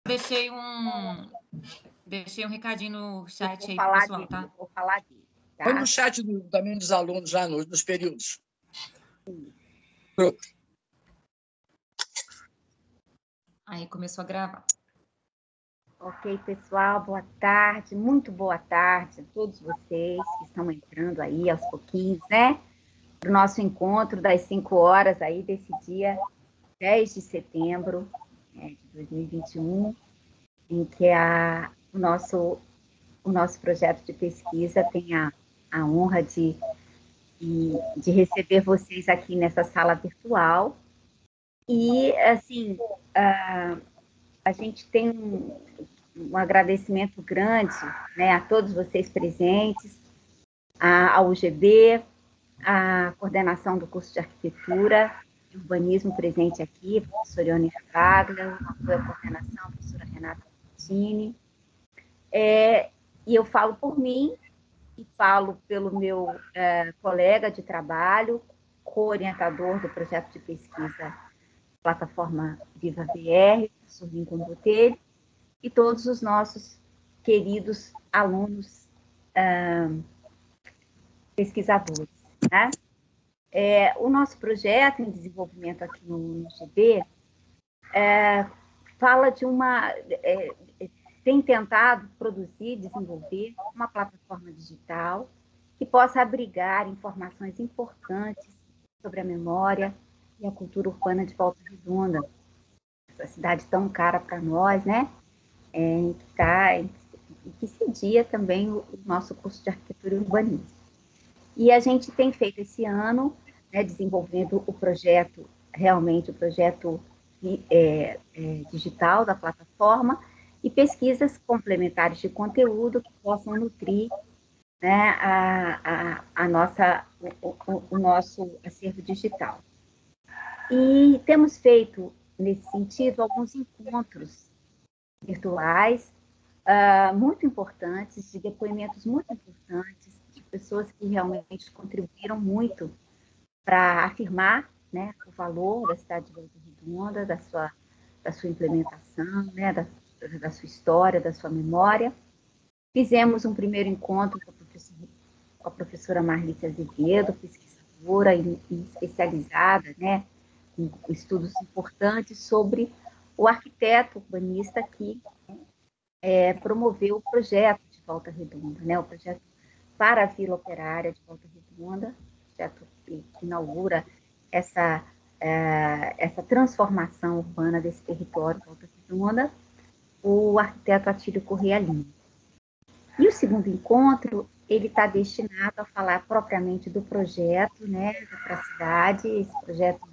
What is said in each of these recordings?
deixei um recadinho no chat aí pro falar pessoal, dele, tá? vou falar dele, tá? Põe no chat também dos alunos já nos períodos. Aí começou a gravar. Ok, pessoal, boa tarde, muito boa tarde a todos vocês que estão entrando aí aos pouquinhos, né? Para o nosso encontro das 5 horas aí desse dia 10 de setembro de 2021, em que o nosso projeto de pesquisa tem a honra de receber vocês aqui nessa sala virtual. E, assim, a gente tem um agradecimento grande, né, a todos vocês presentes, ao UGB, à coordenação do curso de Arquitetura e Urbanismo presente aqui, a professora Ione Fagler, apoio à coordenação, a professora Renata Martini. E eu falo por mim e falo pelo meu colega de trabalho, co-orientador do projeto de pesquisa Plataforma Viva BR, professor Lincoln Botelho, e todos os nossos queridos alunos pesquisadores. Né? O nosso projeto em desenvolvimento aqui no GB fala de tem tentado produzir, desenvolver uma plataforma digital que possa abrigar informações importantes sobre a memória e a cultura urbana de Volta Redonda, essa cidade tão cara para nós, né? Que cedia também o nosso curso de Arquitetura e Urbanismo. E a gente tem feito esse ano, né, desenvolvendo o projeto digital da plataforma e pesquisas complementares de conteúdo que possam nutrir, né, o nosso acervo digital. E temos feito, nesse sentido, alguns encontros virtuais muito importantes, de depoimentos muito importantes, de pessoas que realmente contribuíram muito para afirmar, né, o valor da cidade de Volta Redonda, da sua implementação, né, da sua história, da sua memória. Fizemos um primeiro encontro com a professora Marlícia Azevedo, pesquisadora e especializada, né, em estudos importantes sobre o arquiteto urbanista que promoveu o projeto de Volta Redonda, né, o projeto para a Vila Operária de Volta Redonda, projeto que inaugura essa transformação urbana desse território de Volta Redonda, o arquiteto Atílio Corrêa Lima. E o segundo encontro, ele está destinado a falar propriamente do projeto, né, para a cidade, esse projeto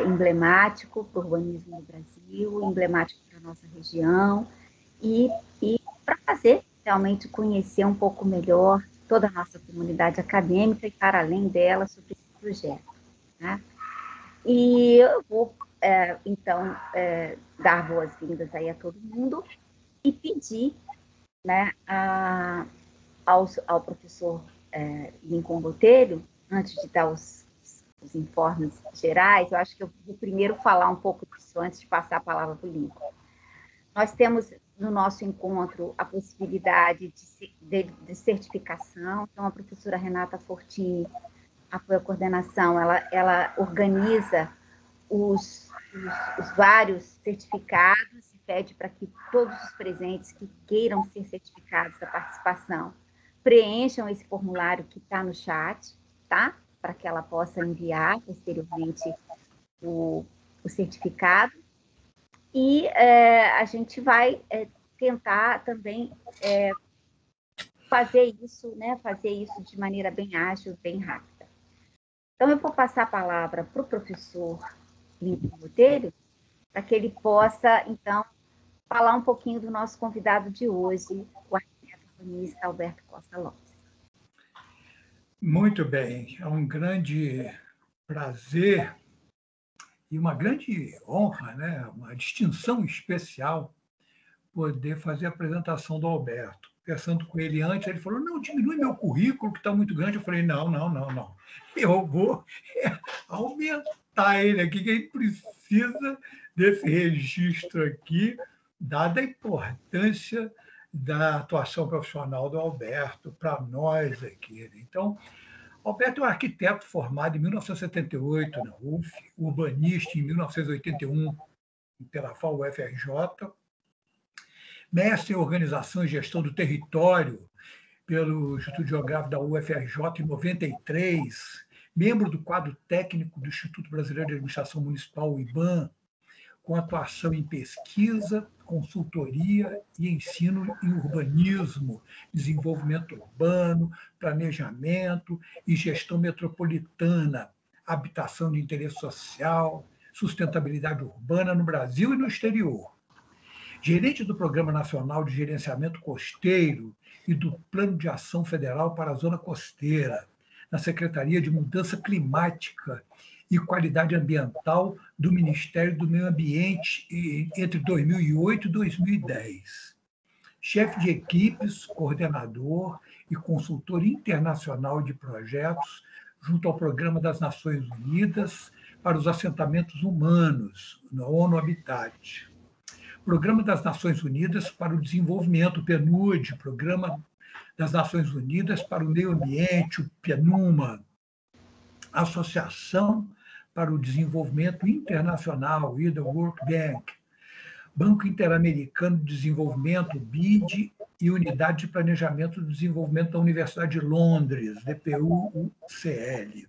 emblemático para o urbanismo do Brasil, emblemático para a nossa região, e para fazer realmente conhecer um pouco melhor toda a nossa comunidade acadêmica e, para além dela, sobre esse projeto. Né? E eu vou, então, dar boas-vindas aí a todo mundo e pedir, né, ao professor Lincoln Botelho, antes de dar os informes gerais, eu acho que eu vou primeiro falar um pouco disso antes de passar a palavra para o Lincoln. Nós temos no nosso encontro a possibilidade de certificação, então a professora Renata Fortini, apoio à coordenação, ela organiza os vários certificados e pede para que todos os presentes que queiram ser certificados da participação preencham esse formulário que está no chat, tá? Para que ela possa enviar posteriormente o certificado. E a gente vai tentar também fazer isso de maneira bem ágil, bem rápida. Então, eu vou passar a palavra para o professor Lincoln Botelho, para que ele possa, então, falar um pouquinho do nosso convidado de hoje, o arquiteto urbanista Alberto Costa Lopes. Muito bem, é um grande prazer e uma grande honra, né? Uma distinção especial poder fazer a apresentação do Alberto. Conversando com ele antes, ele falou, não, diminui meu currículo, que está muito grande. Eu falei, não. Eu vou aumentar ele aqui, que a gente precisa desse registro aqui dada a importância da atuação profissional do Alberto para nós aqui. Então, Alberto é um arquiteto formado em 1978 na UF, urbanista em 1981 pela FAU-UFRJ, mestre em Organização e Gestão do Território pelo Instituto Geográfico da UFRJ em 93, membro do quadro técnico do Instituto Brasileiro de Administração Municipal, o IBAM, com atuação em pesquisa, consultoria e ensino em urbanismo, desenvolvimento urbano, planejamento e gestão metropolitana, habitação de interesse social, sustentabilidade urbana no Brasil e no exterior. Gerente do Programa Nacional de Gerenciamento Costeiro e do Plano de Ação Federal para a Zona Costeira, na Secretaria de Mudança Climática e Qualidade Ambiental do Ministério do Meio Ambiente entre 2008 e 2010. Chefe de equipes, coordenador e consultor internacional de projetos junto ao Programa das Nações Unidas para os Assentamentos Humanos, na ONU Habitat. Programa das Nações Unidas para o Desenvolvimento, PNUD, Programa das Nações Unidas para o Meio Ambiente, o PNUMA, Associação para o Desenvolvimento Internacional, IDA World Bank, Banco Interamericano de Desenvolvimento, BID, e Unidade de Planejamento do Desenvolvimento da Universidade de Londres, DPU-UCL.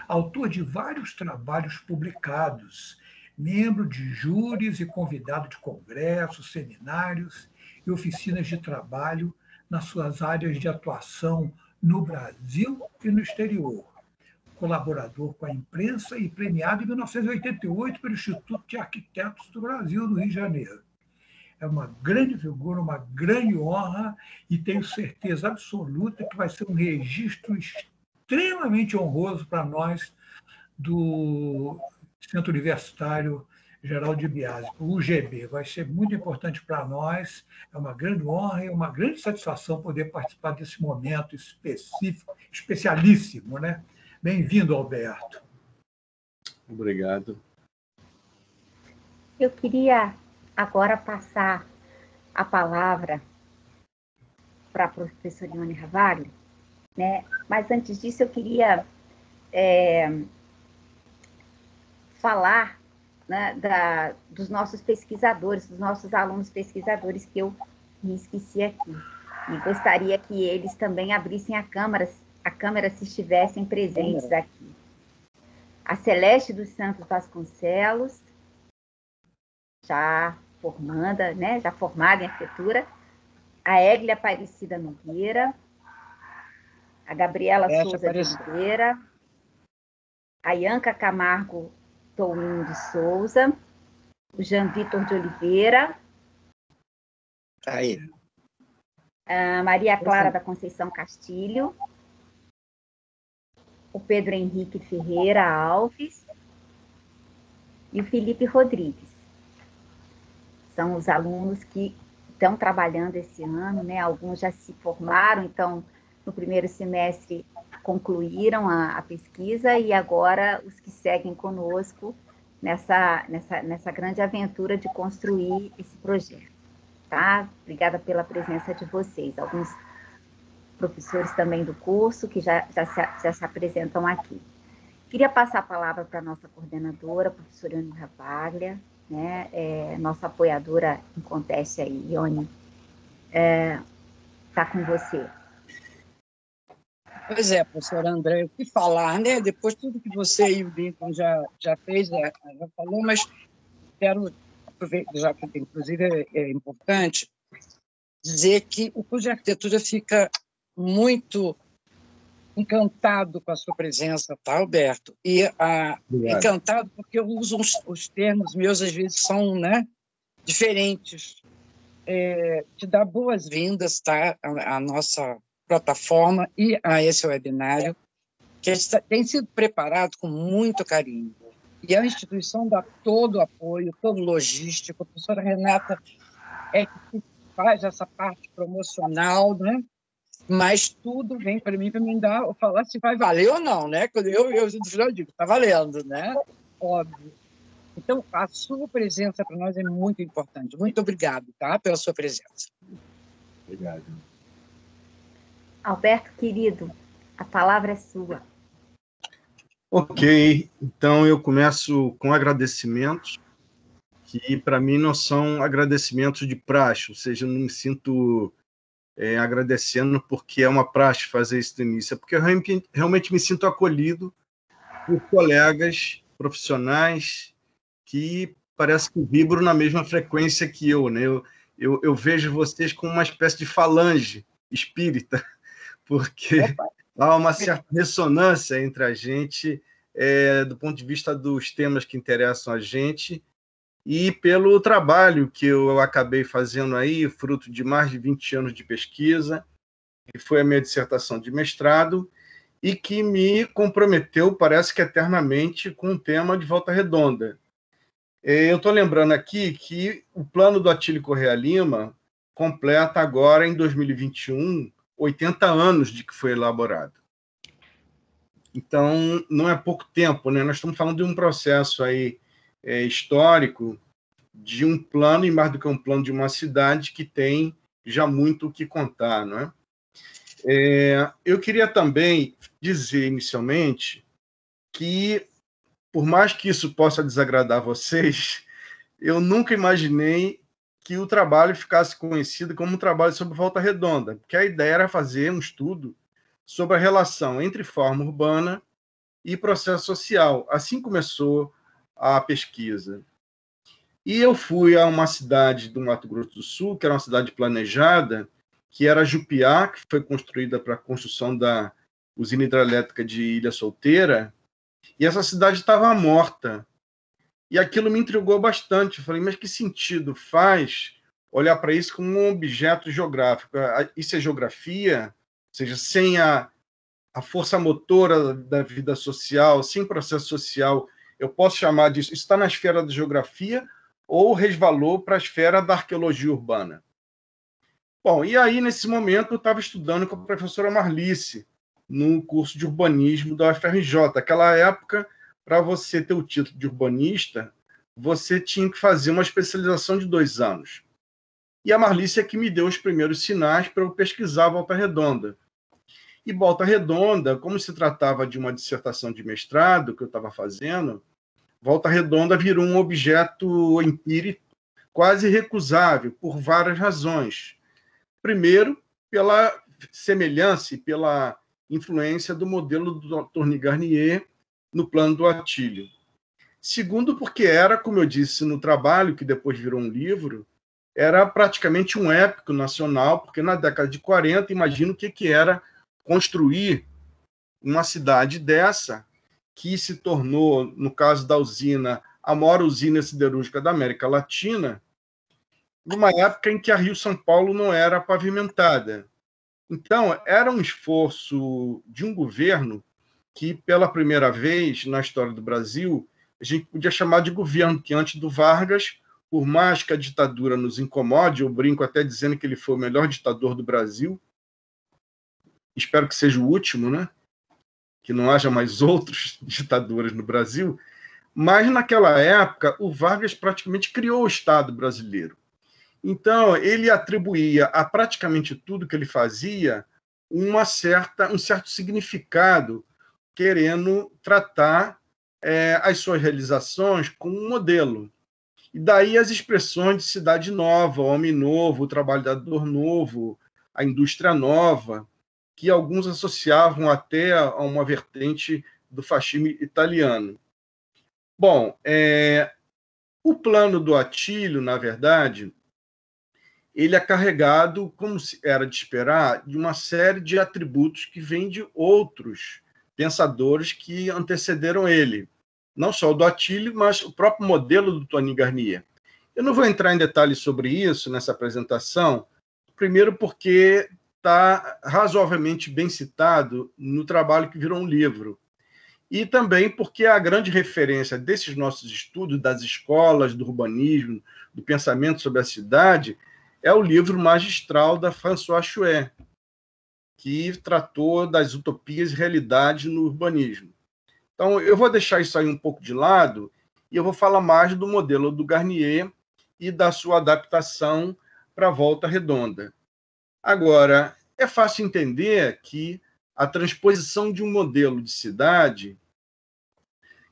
Autor de vários trabalhos publicados, membro de júris e convidado de congressos, seminários e oficinas de trabalho nas suas áreas de atuação no Brasil e no exterior. Colaborador com a imprensa e premiado em 1988 pelo Instituto de Arquitetos do Brasil, no Rio de Janeiro. É uma grande figura, uma grande honra, e tenho certeza absoluta que vai ser um registro extremamente honroso para nós do Centro Universitário Geraldo de Biasi, o UGB. Vai ser muito importante para nós, é uma grande honra e uma grande satisfação poder participar desse momento específico, especialíssimo, né? Bem-vindo, Alberto. Obrigado. Eu queria agora passar a palavra para a professora Ione Ravaglia, né? Mas antes disso eu queria falar, né, dos nossos pesquisadores, dos nossos alunos pesquisadores, que eu me esqueci aqui. E gostaria que eles também abrissem a câmera se estivessem presentes aqui. A Celeste dos Santos Vasconcelos, já formada, né, já formada em arquitetura, a Églia Aparecida Nogueira, a Gabriela Souza de Oliveira, a Ianca Camargo Tourinho de Souza, o Jean Vitor de Oliveira, Aí. a Maria Clara da Conceição Castilho, o Pedro Henrique Ferreira Alves e o Felipe Rodrigues. São os alunos que estão trabalhando esse ano, né? Alguns já se formaram, então, no primeiro semestre concluíram a pesquisa, e agora os que seguem conosco nessa grande aventura de construir esse projeto. Tá? Obrigada pela presença de vocês. Alguns professores também do curso que já se apresentam aqui. Queria passar a palavra para a nossa coordenadora, a professora Ione Ravaglia, né? Nossa apoiadora em Conteste aí, Ione, está com você. Pois é, professora André, o que falar, né? Depois de tudo que você e o Lincoln já fez, já falou, mas quero aproveitar, já que inclusive é importante, dizer que o curso de arquitetura fica muito encantado com a sua presença, tá, Alberto? E encantado porque eu uso os termos meus, às vezes são, né, diferentes. Te dá boas-vindas, tá, à nossa plataforma e a esse webinário, que tem sido preparado com muito carinho. E a instituição dá todo o apoio, todo o logístico. A professora Renata é que faz essa parte promocional, né? Mas tudo vem para mim falar se vai valer ou não, né? Quando eu no final digo, está valendo, né? Óbvio. Então, a sua presença para nós é muito importante. Muito obrigado, tá, pela sua presença. Obrigado. Alberto, querido, a palavra é sua. Ok, então eu começo com agradecimentos, que para mim não são agradecimentos de praxe, ou seja, eu não me sinto agradecendo porque é uma praxe fazer isso no início, é porque eu realmente me sinto acolhido por colegas profissionais que parece que vibram na mesma frequência que eu, né? Eu vejo vocês como uma espécie de falange espírita, porque há uma certa ressonância entre a gente, do ponto de vista dos temas que interessam a gente, e pelo trabalho que eu acabei fazendo aí, fruto de mais de 20 anos de pesquisa, que foi a minha dissertação de mestrado, e que me comprometeu, parece que eternamente, com o tema de Volta Redonda. Eu estou lembrando aqui que o plano do Atílio Corrêa Lima completa agora, em 2021, 80 anos de que foi elaborado. Então, não é pouco tempo, né? Nós estamos falando de um processo aí, histórico, de um plano, e mais do que um plano, de uma cidade que tem já muito o que contar, não é? Eu queria também dizer, inicialmente, que, por mais que isso possa desagradar vocês, eu nunca imaginei que o trabalho ficasse conhecido como um trabalho sobre Volta Redonda, porque a ideia era fazer um estudo sobre a relação entre forma urbana e processo social. Assim começou a pesquisa. E eu fui a uma cidade do Mato Grosso do Sul, que era uma cidade planejada, que era Jupiá, que foi construída para a construção da usina hidrelétrica de Ilha Solteira, e essa cidade estava morta. E aquilo me intrigou bastante. Eu falei, mas que sentido faz olhar para isso como um objeto geográfico? Isso é geografia? Ou seja, sem a força motora da vida social, sem processo social, eu posso chamar disso, isso está na esfera da geografia ou resvalou para a esfera da arqueologia urbana? Bom, e aí, nesse momento, eu estava estudando com a professora Marlice, no curso de urbanismo da UFRJ. Naquela época, para você ter o título de urbanista, você tinha que fazer uma especialização de 2 anos. E a Marlice é que me deu os primeiros sinais para eu pesquisar Volta Redonda. E Volta Redonda, como se tratava de uma dissertação de mestrado que eu estava fazendo, Volta Redonda virou um objeto empírico quase recusável, por várias razões. Primeiro, pela semelhança e pela influência do modelo do Dr. Garnier no plano do Atílio. Segundo, porque era, como eu disse no trabalho, que depois virou um livro, era praticamente um épico nacional, porque na década de 40, imagino o que era construir uma cidade dessa, que se tornou, no caso da usina, a maior usina siderúrgica da América Latina, numa época em que a Rio-São Paulo não era pavimentada. Então, era um esforço de um governo que, pela primeira vez na história do Brasil, a gente podia chamar de governo, que antes do Vargas, por mais que a ditadura nos incomode, eu brinco até dizendo que ele foi o melhor ditador do Brasil, espero que seja o último, né? Que não haja mais outros ditaduras no Brasil, mas naquela época o Vargas praticamente criou o Estado brasileiro. Então, ele atribuía a praticamente tudo que ele fazia um certo significado, querendo tratar as suas realizações como um modelo. E daí as expressões de cidade nova, homem novo, trabalhador novo, a indústria nova, que alguns associavam até a uma vertente do fascismo italiano. Bom, o plano do Atílio, na verdade, ele é carregado, como era de esperar, de uma série de atributos que vêm de outros pensadores que antecederam ele. Não só o do Atílio, mas o próprio modelo do Tony Garnier. Eu não vou entrar em detalhes sobre isso nessa apresentação, primeiro porque está razoavelmente bem citado no trabalho que virou um livro. E também porque a grande referência desses nossos estudos, das escolas, do urbanismo, do pensamento sobre a cidade, é o livro magistral da Françoise Chouet, que tratou das utopias e realidades no urbanismo. Então, eu vou deixar isso aí um pouco de lado e eu vou falar mais do modelo do Garnier e da sua adaptação para a Volta Redonda. Agora, é fácil entender que a transposição de um modelo de cidade,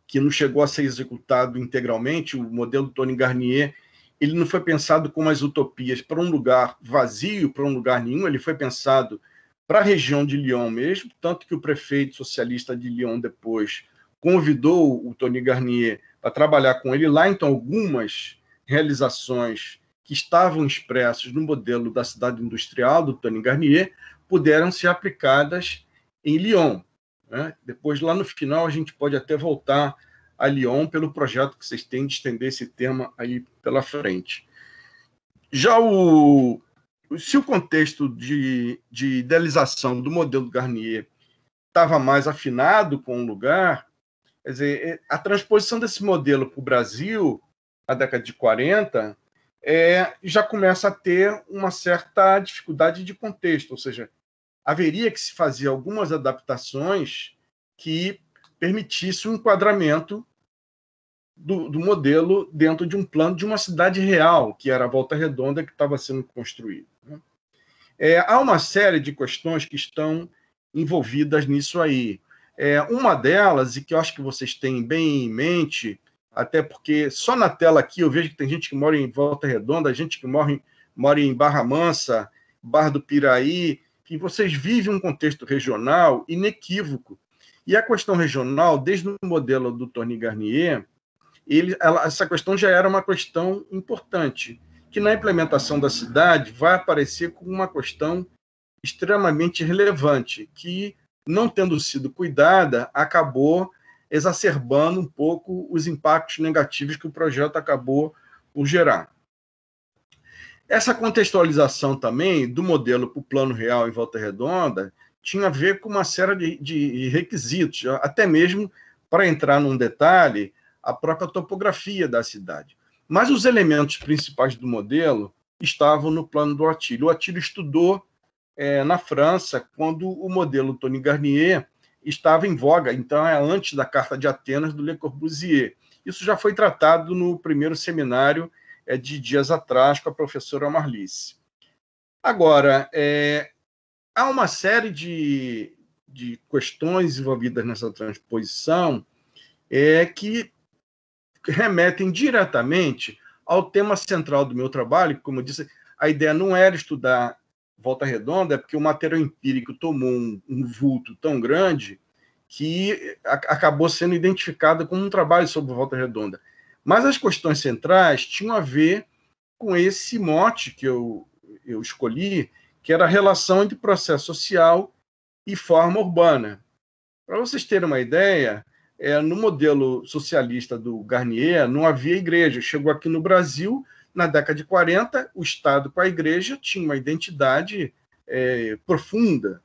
que não chegou a ser executado integralmente, o modelo do Tony Garnier, ele não foi pensado como as utopias para um lugar vazio, para um lugar nenhum, ele foi pensado para a região de Lyon mesmo, tanto que o prefeito socialista de Lyon depois convidou o Tony Garnier para trabalhar com ele lá, então algumas realizações que estavam expressas no modelo da cidade industrial do Tony Garnier puderam ser aplicadas em Lyon, né? Depois, lá no final, a gente pode até voltar a Lyon pelo projeto que vocês têm de estender esse tema aí pela frente. Já se o contexto de idealização do modelo Garnier estava mais afinado com o lugar, quer dizer, a transposição desse modelo para o Brasil, na década de 40, já começa a ter uma certa dificuldade de contexto, ou seja, haveria que se fazer algumas adaptações que permitisse um enquadramento do modelo dentro de um plano de uma cidade real, que era a Volta Redonda, que estava sendo construída. Há uma série de questões que estão envolvidas nisso aí. Uma delas, e que eu acho que vocês têm bem em mente, até porque só na tela aqui eu vejo que tem gente que mora em Volta Redonda, gente que mora em Barra Mansa, Barra do Piraí, que vocês vivem um contexto regional inequívoco. E a questão regional, desde o modelo do Tony Garnier, essa questão já era uma questão importante, que na implementação da cidade vai aparecer como uma questão extremamente relevante, que, não tendo sido cuidada, acabou exacerbando um pouco os impactos negativos que o projeto acabou por gerar. Essa contextualização também do modelo para o Plano Real em Volta Redonda tinha a ver com uma série de requisitos, até mesmo, para entrar num detalhe, a própria topografia da cidade. Mas os elementos principais do modelo estavam no plano do Attilio. O Attilio estudou na França, quando o modelo Tony Garnier estava em voga, então antes da Carta de Atenas do Le Corbusier. Isso já foi tratado no primeiro seminário de dias atrás com a professora Marlice. Agora, há uma série de questões envolvidas nessa transposição que remetem diretamente ao tema central do meu trabalho. Como eu disse, a ideia não era estudar Volta Redonda, porque o material empírico tomou um vulto tão grande que acabou sendo identificado como um trabalho sobre Volta Redonda. Mas as questões centrais tinham a ver com esse mote que eu escolhi, que era a relação entre processo social e forma urbana. Para vocês terem uma ideia, no modelo socialista do Garnier não havia igreja. Chegou aqui no Brasil, na década de 40, o Estado com a igreja tinha uma identidade profunda.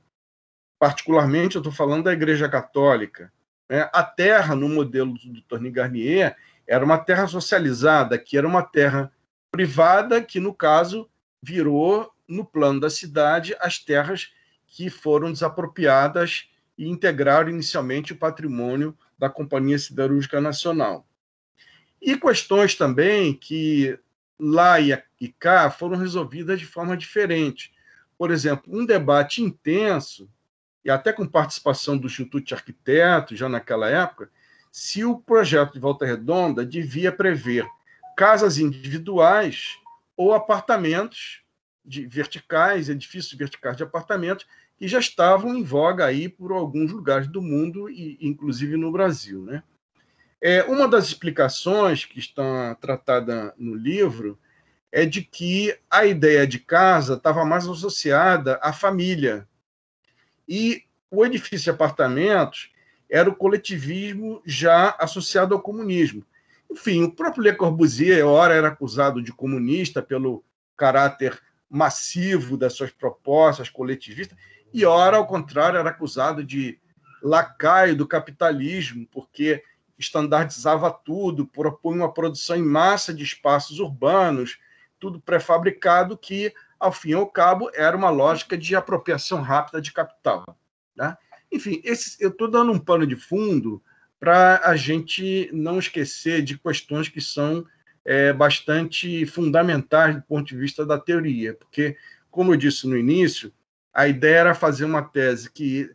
Particularmente, eu estou falando da Igreja Católica. A terra, no modelo do Tony Garnier, era uma terra socializada, que era uma terra privada, que, no caso, virou, no plano da cidade, as terras que foram desapropriadas e integraram inicialmente o patrimônio da Companhia Siderúrgica Nacional. E questões também que, lá e cá, foram resolvidas de forma diferente. Por exemplo, um debate intenso, e até com participação do Instituto de Arquitetos, já naquela época, se o projeto de Volta Redonda devia prever casas individuais ou apartamentos verticais, edifícios verticais de apartamentos, que já estavam em voga aí por alguns lugares do mundo, e inclusive no Brasil, né? Uma das explicações que está tratada no livro é de que a ideia de casa estava mais associada à família, e o edifício de apartamentos era o coletivismo já associado ao comunismo. Enfim, o próprio Le Corbusier, ora, era acusado de comunista pelo caráter massivo das suas propostas coletivistas, e ora, ao contrário, era acusado de lacaio do capitalismo, porque estandardizava tudo, propunha uma produção em massa de espaços urbanos, tudo pré-fabricado, que, ao fim e ao cabo, era uma lógica de apropriação rápida de capital, né? Enfim, eu estou dando um pano de fundo para a gente não esquecer de questões que são bastante fundamentais do ponto de vista da teoria, porque, como eu disse no início, a ideia era fazer uma tese que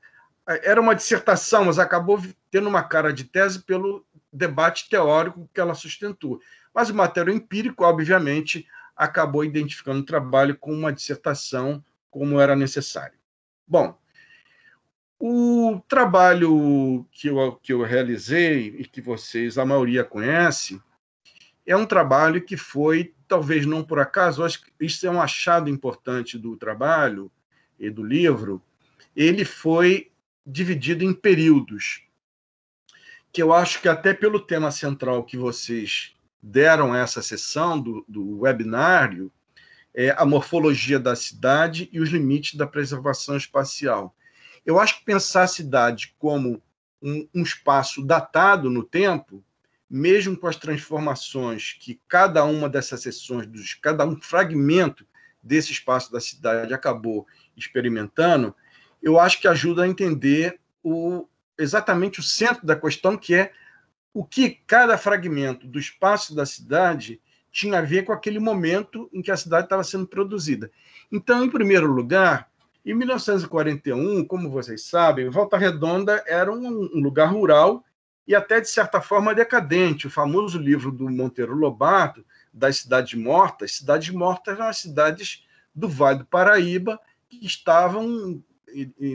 era uma dissertação, mas acabou tendo uma cara de tese pelo debate teórico que ela sustentou. Mas o material empírico, obviamente, acabou identificando o trabalho com uma dissertação como era necessário. Bom, o trabalho que eu realizei e que vocês, a maioria, conhece, é um trabalho que foi, talvez não por acaso, acho que isso é um achado importante do trabalho e do livro, ele foi dividido em períodos, que eu acho que até pelo tema central que vocês deram a essa sessão do webinário, a morfologia da cidade e os limites da preservação espacial. Eu acho que pensar a cidade como um espaço datado no tempo, mesmo com as transformações que cada uma dessas sessões, cada um fragmento desse espaço da cidade acabou experimentando, eu acho que ajuda a entender exatamente o centro da questão, que é o que cada fragmento do espaço da cidade tinha a ver com aquele momento em que a cidade estava sendo produzida. Então, em primeiro lugar, em 1941, como vocês sabem, Volta Redonda era um lugar rural e até, de certa forma, decadente. O famoso livro do Monteiro Lobato, das Cidades Mortas. Cidades Mortas eram as cidades do Vale do Paraíba que estavam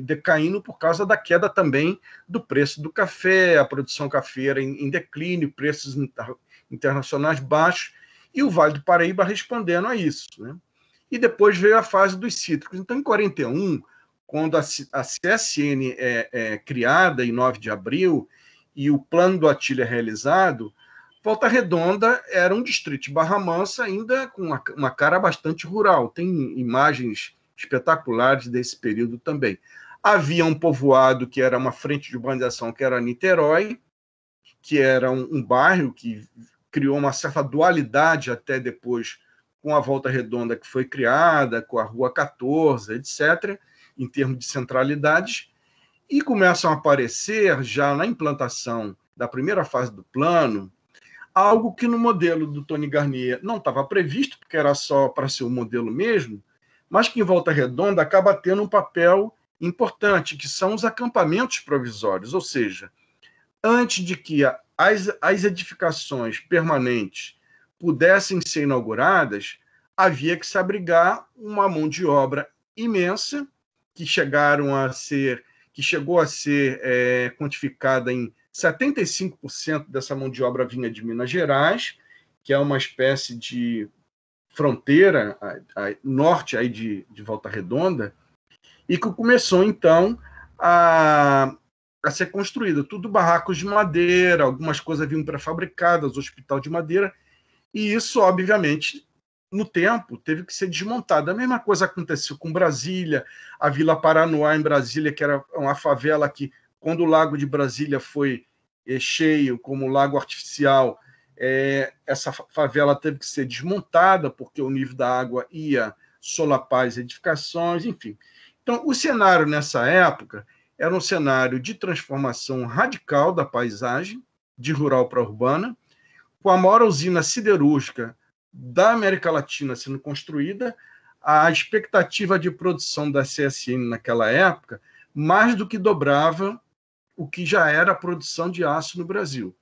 decaindo por causa da queda também do preço do café, a produção cafeira em declínio, preços internacionais baixos, e o Vale do Paraíba respondendo a isso, né? E depois veio a fase dos cítricos. Então, em 41, quando a CSN é criada, em 9 de abril, e o plano do Atílio é realizado, Volta Redonda era um distrito de Barra Mansa, ainda com uma cara bastante rural. Tem imagens espetaculares desse período também. Havia um povoado que era uma frente de urbanização, que era Niterói, que era um bairro que criou uma certa dualidade até depois com a Volta Redonda que foi criada, com a Rua 14, etc., em termos de centralidades, e começam a aparecer, já na implantação da primeira fase do plano, algo que no modelo do Tony Garnier não estava previsto, porque era só para ser o modelo mesmo, mas que em Volta Redonda acaba tendo um papel importante, que são os acampamentos provisórios, ou seja, antes de que as edificações permanentes pudessem ser inauguradas, havia que se abrigar uma mão de obra imensa, que chegou a ser quantificada em 75% dessa mão de obra vinha de Minas Gerais, que é uma espécie de fronteira norte aí de Volta Redonda, e que começou, então, a ser construída. Tudo barracos de madeira, algumas coisas vinham pré-fabricadas, hospital de madeira, e isso, obviamente, no tempo, teve que ser desmontado. A mesma coisa aconteceu com Brasília, a Vila Paranoá, em Brasília, que era uma favela que, quando o Lago de Brasília foi cheio, como lago artificial, essa favela teve que ser desmontada, porque o nível da água ia solapar as edificações, enfim. Então, o cenário nessa época era um cenário de transformação radical da paisagem, de rural para urbana, com a maior usina siderúrgica da América Latina sendo construída, a expectativa de produção da CSN naquela época mais do que dobrava o que já era a produção de aço no Brasil,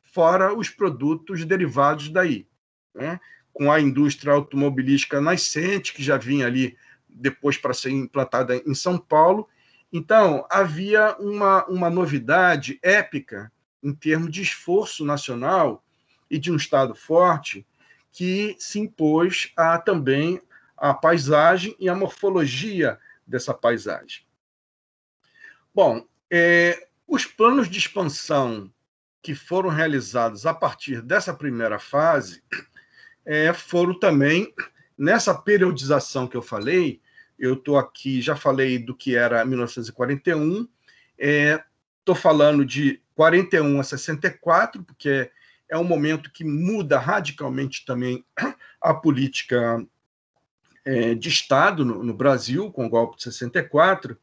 fora os produtos derivados daí, né? Com a indústria automobilística nascente, que já vinha ali depois para ser implantada em São Paulo. Então, havia uma novidade épica em termos de esforço nacional e de um Estado forte que se impôs também a paisagem e a morfologia dessa paisagem. Bom, os planos de expansão que foram realizados a partir dessa primeira fase foram também, nessa periodização que eu falei, eu estou aqui, já falei do que era 1941, estou falando de 41 a 64, porque é um momento que muda radicalmente também a política de Estado no Brasil, com o golpe de 64,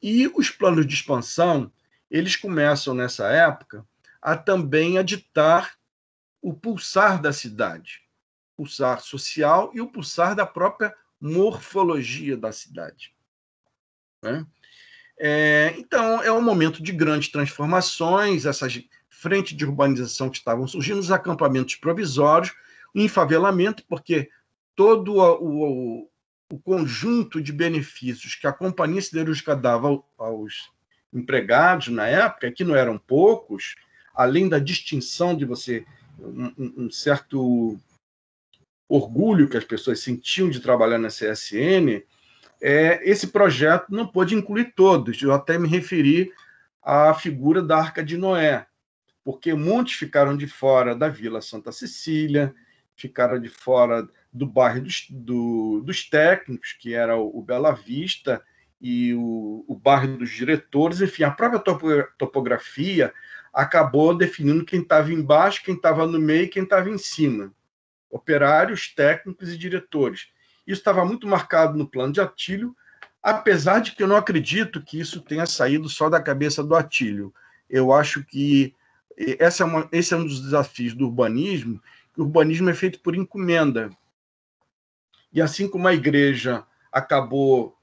e os planos de expansão, eles começam nessa época a também ditar o pulsar da cidade, o pulsar social e o pulsar da própria morfologia da cidade, né? Então, é um momento de grandes transformações, essas frentes de urbanização que estavam surgindo, os acampamentos provisórios, o enfavelamento, porque todo o conjunto de benefícios que a Companhia Siderúrgica dava aos empregados na época, que não eram poucos, além da distinção de você, um certo orgulho que as pessoas sentiam de trabalhar na CSN, esse projeto não pôde incluir todos. Eu até me referi à figura da Arca de Noé, porque muitos ficaram de fora da Vila Santa Cecília, ficaram de fora do bairro dos técnicos, que era o Bela Vista, e o bairro dos diretores. Enfim, a própria topografia acabou definindo quem estava embaixo, quem estava no meio e quem estava em cima. Operários, técnicos e diretores. Isso estava muito marcado no plano de Atílio, apesar de que eu não acredito que isso tenha saído só da cabeça do Atílio. Eu acho que esse é um dos desafios do urbanismo, que o urbanismo é feito por encomenda. E assim como a igreja acabou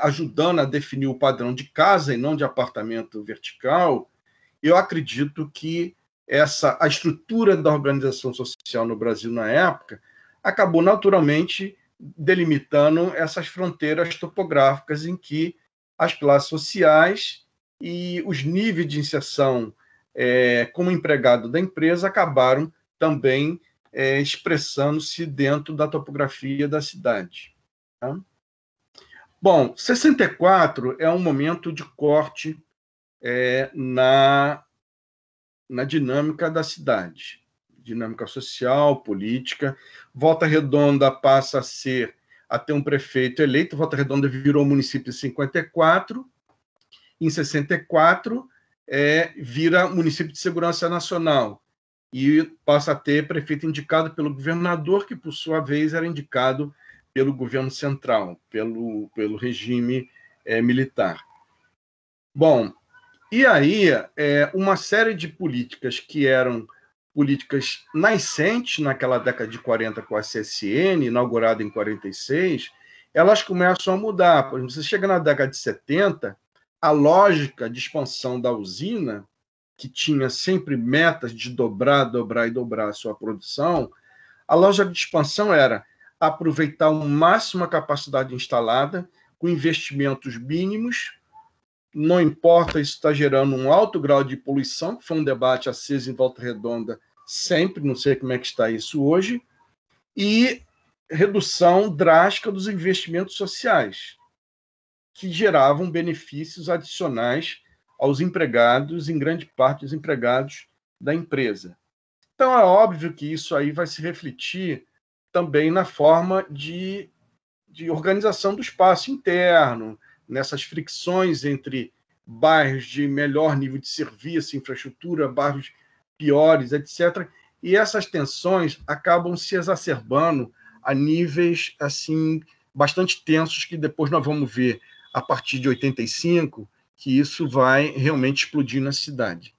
ajudando a definir o padrão de casa e não de apartamento vertical, eu acredito que a estrutura da organização social no Brasil na época acabou naturalmente delimitando essas fronteiras topográficas em que as classes sociais e os níveis de inserção como empregado da empresa acabaram também expressando-se dentro da topografia da cidade. Tá? Bom, 64 é um momento de corte na dinâmica da cidade, dinâmica social, política. Volta Redonda passa a ter um prefeito eleito. Volta Redonda virou município em 54. Em 64, vira município de segurança nacional e passa a ter prefeito indicado pelo governador, que, por sua vez, era indicado pelo governo central, pelo regime militar. Bom, e aí, uma série de políticas que eram políticas nascentes naquela década de 40 com a CSN, inaugurada em 46, elas começam a mudar. Por exemplo, você chega na década de 70, a lógica de expansão da usina, que tinha sempre metas de dobrar a sua produção, a lógica de expansão era aproveitar ao máximo a capacidade instalada, com investimentos mínimos. Não importa, isso está gerando um alto grau de poluição, que foi um debate aceso em Volta Redonda sempre, não sei como é que está isso hoje, e redução drástica dos investimentos sociais, que geravam benefícios adicionais aos empregados, em grande parte dos empregados da empresa. Então, é óbvio que isso aí vai se refletir também na forma de organização do espaço interno, nessas fricções entre bairros de melhor nível de serviço, infraestrutura, bairros piores, etc. E essas tensões acabam se exacerbando a níveis assim bastante tensos, que depois nós vamos ver, a partir de 85, que isso vai realmente explodir na cidade.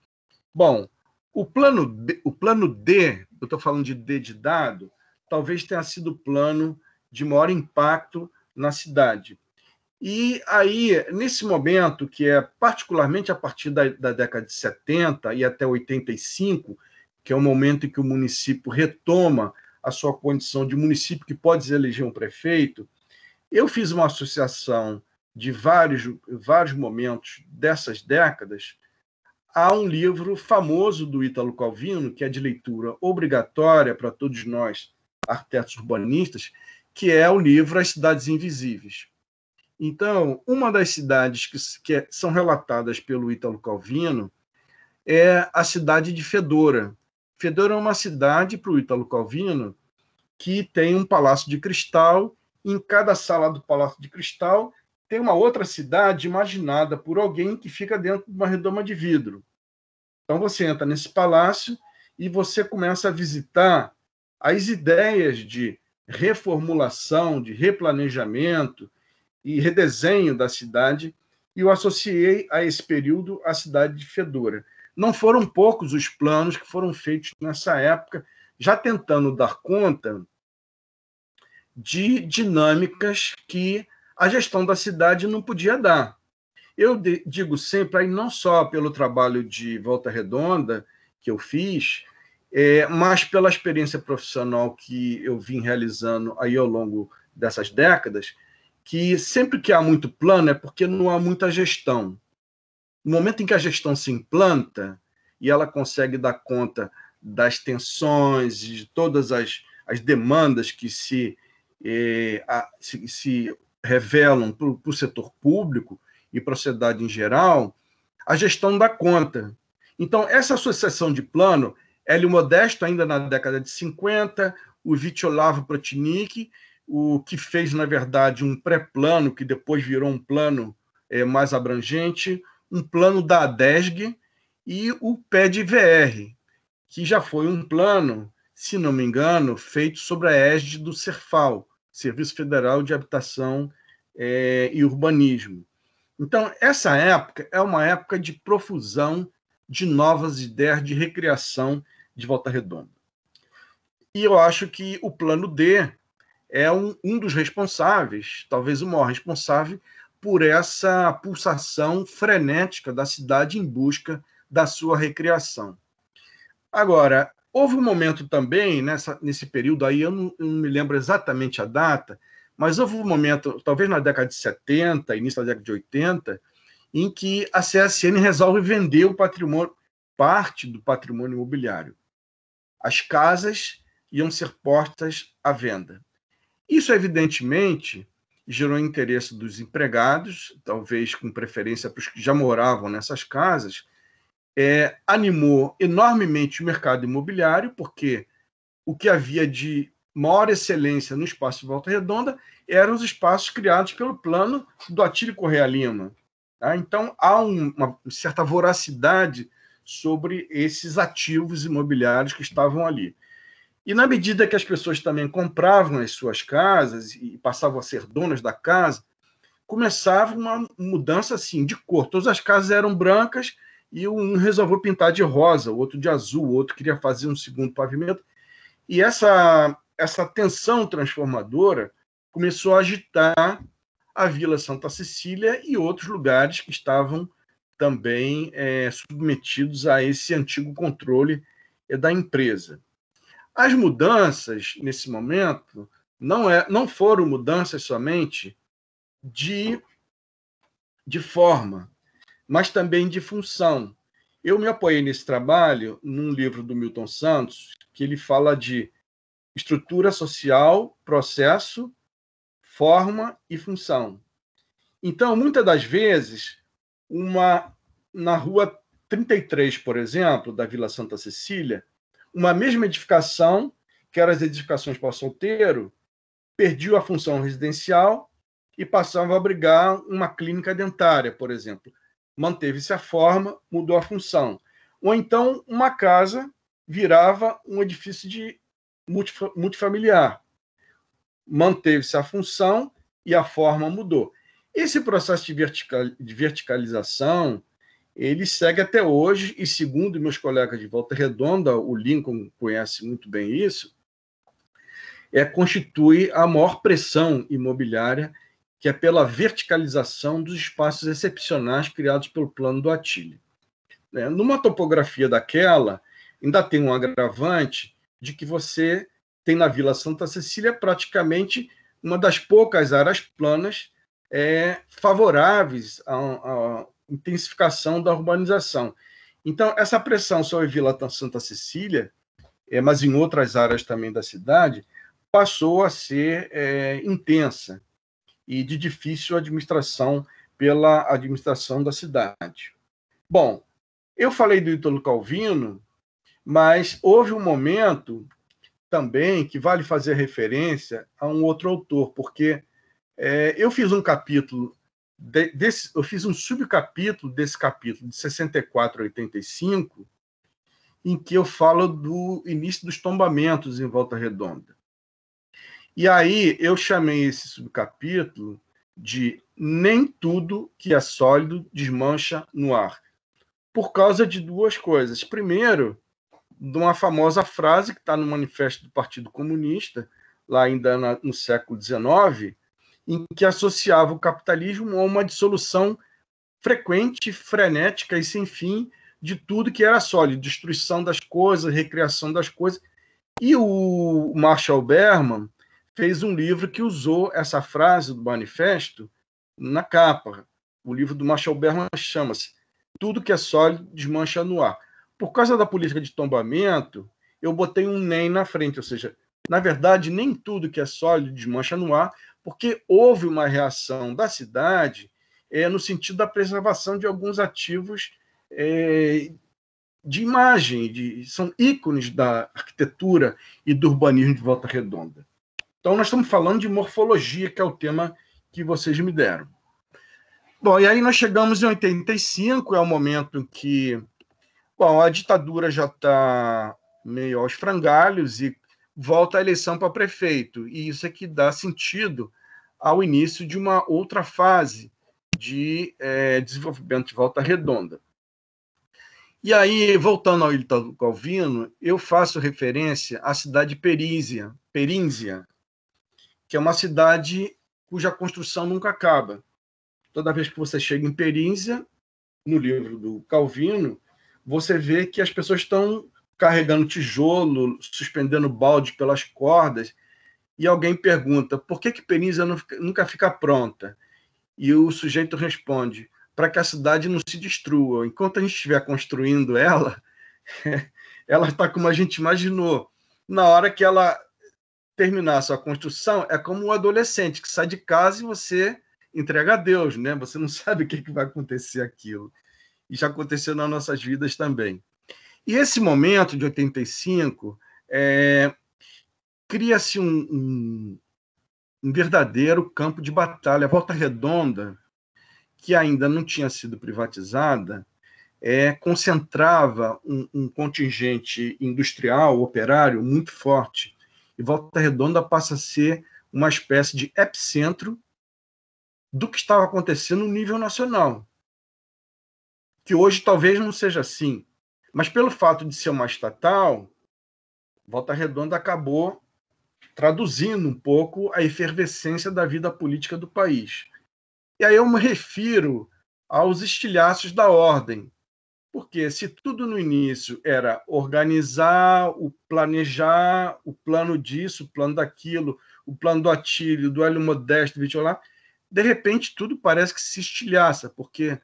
Bom, o plano D, eu estou falando de D de dado, talvez tenha sido o plano de maior impacto na cidade. E aí, nesse momento, que é particularmente a partir da década de 70 e até 85, que é o momento em que o município retoma a sua condição de município que pode eleger um prefeito, eu fiz uma associação de vários momentos dessas décadas a um livro famoso do Ítalo Calvino, que é de leitura obrigatória para todos nós, arquitetos urbanistas, que é o livro As Cidades Invisíveis. Então, uma das cidades que são relatadas pelo Ítalo Calvino é a cidade de Fedora. Fedora é uma cidade, para o Ítalo Calvino, que tem um palácio de cristal. Em cada sala do palácio de cristal tem uma outra cidade imaginada por alguém que fica dentro de uma redoma de vidro. Então, você entra nesse palácio e você começa a visitar as ideias de reformulação, de replanejamento e redesenho da cidade, e eu associei a esse período a cidade de Fedora. não foram poucos os planos que foram feitos nessa época, já tentando dar conta de dinâmicas que a gestão da cidade não podia dar. Eu digo sempre, aí não só pelo trabalho de Volta Redonda que eu fiz, mas pela experiência profissional que eu vim realizando aí ao longo dessas décadas, que sempre que há muito plano é porque não há muita gestão. No momento em que a gestão se implanta e ela consegue dar conta das tensões e de todas as demandas que se revelam para o setor público e para a sociedade em geral, a gestão dá conta. Então, essa associação de plano, Hélio Modesto, ainda na década de 50, o Vitiolavo Protinic, o que fez, na verdade, um pré-plano, que depois virou um plano mais abrangente, um plano da ADESG, e o PED-VR, que já foi um plano, se não me engano, feito sobre a égide do Serfal, Serviço Federal de Habitação e Urbanismo. Então, essa época é uma época de profusão de novas ideias de recriação de Volta Redonda. E eu acho que o Plano D é um dos responsáveis, talvez o maior responsável, por essa pulsação frenética da cidade em busca da sua recriação. Agora, houve um momento também, nesse período aí, eu não me lembro exatamente a data, mas houve um momento, talvez na década de 70, início da década de 80, em que a CSN resolve vender o patrimônio, parte do patrimônio imobiliário. As casas iam ser postas à venda. Isso, evidentemente, gerou interesse dos empregados, talvez com preferência para os que já moravam nessas casas, animou enormemente o mercado imobiliário, porque o que havia de maior excelência no espaço de Volta Redonda eram os espaços criados pelo plano do Atílio Corrêa Lima. Tá? Então, há uma certa voracidade sobre esses ativos imobiliários que estavam ali. E na medida que as pessoas também compravam as suas casas e passavam a ser donas da casa, começava uma mudança assim, de cor. Todas as casas eram brancas e um resolveu pintar de rosa, o outro de azul, o outro queria fazer um segundo pavimento. E essa tensão transformadora começou a agitar a Vila Santa Cecília e outros lugares que estavam também submetidos a esse antigo controle da empresa. As mudanças, nesse momento, não foram mudanças somente de forma, mas também de função. Eu me apoiei nesse trabalho num livro do Milton Santos, que ele fala de estrutura social, processo, forma e função. Então, muitas das vezes, na Rua 33, por exemplo, da Vila Santa Cecília, uma mesma edificação, que eram as edificações para solteiro, perdia a função residencial e passava a abrigar uma clínica dentária, por exemplo. Manteve-se a forma, mudou a função. Ou então, uma casa virava um edifício de multifamiliar. Manteve-se a função e a forma mudou. Esse processo de verticalização, ele segue até hoje, e segundo meus colegas de Volta Redonda, o Lincoln conhece muito bem isso, constitui a maior pressão imobiliária, que é pela verticalização dos espaços excepcionais criados pelo plano do Atílio. Numa topografia daquela, ainda tem um agravante de que você tem na Vila Santa Cecília praticamente uma das poucas áreas planas favoráveis à intensificação da urbanização. Então, essa pressão sobre a Vila Santa Cecília, mas em outras áreas também da cidade, passou a ser intensa e de difícil administração pela administração da cidade. Bom, eu falei do Ítalo Calvino, mas houve um momento também que vale fazer referência a um outro autor, porque eu fiz um capítulo, eu fiz um subcapítulo desse capítulo, de 64 a 85, em que eu falo do início dos tombamentos em Volta Redonda. E aí eu chamei esse subcapítulo de Nem Tudo que é Sólido Desmancha no Ar. por causa de duas coisas. Primeiro, de uma famosa frase que está no Manifesto do Partido Comunista, lá ainda no século XIX, em que associava o capitalismo a uma dissolução frequente, frenética e sem fim de tudo que era sólido, destruição das coisas, recriação das coisas. E o Marshall Berman fez um livro que usou essa frase do manifesto na capa. O livro do Marshall Berman chama-se Tudo que é sólido desmancha no ar. Por causa da política de tombamento, eu botei um NEM na frente, ou seja, na verdade, nem tudo que é sólido desmancha no ar, porque houve uma reação da cidade no sentido da preservação de alguns ativos de imagem, são ícones da arquitetura e do urbanismo de Volta Redonda. Então, nós estamos falando de morfologia, que é o tema que vocês me deram. Bom, e aí nós chegamos em 85, é o momento em que a ditadura já está meio aos frangalhos e volta a eleição para prefeito. E isso é que dá sentido ao início de uma outra fase de desenvolvimento de Volta Redonda. E aí, voltando ao Ítalo Calvino, eu faço referência à cidade de Perínzia, que é uma cidade cuja construção nunca acaba. Toda vez que você chega em Perínzia, no livro do Calvino, você vê que as pessoas estão carregando tijolo, suspendendo balde pelas cordas, e alguém pergunta, por que Perínzia nunca fica pronta? E o sujeito responde, para que a cidade não se destrua. Enquanto a gente estiver construindo ela, ela está como a gente imaginou. Na hora que ela terminar a sua construção, é como um adolescente que sai de casa e você entrega a Deus, né? Você não sabe o que vai acontecer aquilo. E já aconteceu nas nossas vidas também. E esse momento de 85 cria-se um verdadeiro campo de batalha. A Volta Redonda, que ainda não tinha sido privatizada, concentrava um contingente industrial, operário, muito forte. E Volta Redonda passa a ser uma espécie de epicentro do que estava acontecendo no nível nacional. Que hoje talvez não seja assim. Mas pelo fato de ser uma estatal, Volta Redonda acabou traduzindo um pouco a efervescência da vida política do país. E aí eu me refiro aos estilhaços da ordem, porque se tudo no início era organizar, planejar, o plano disso, o plano daquilo, o plano do Atílio, do Hélio Modesto, do Vitiolá, de repente tudo parece que se estilhaça, porque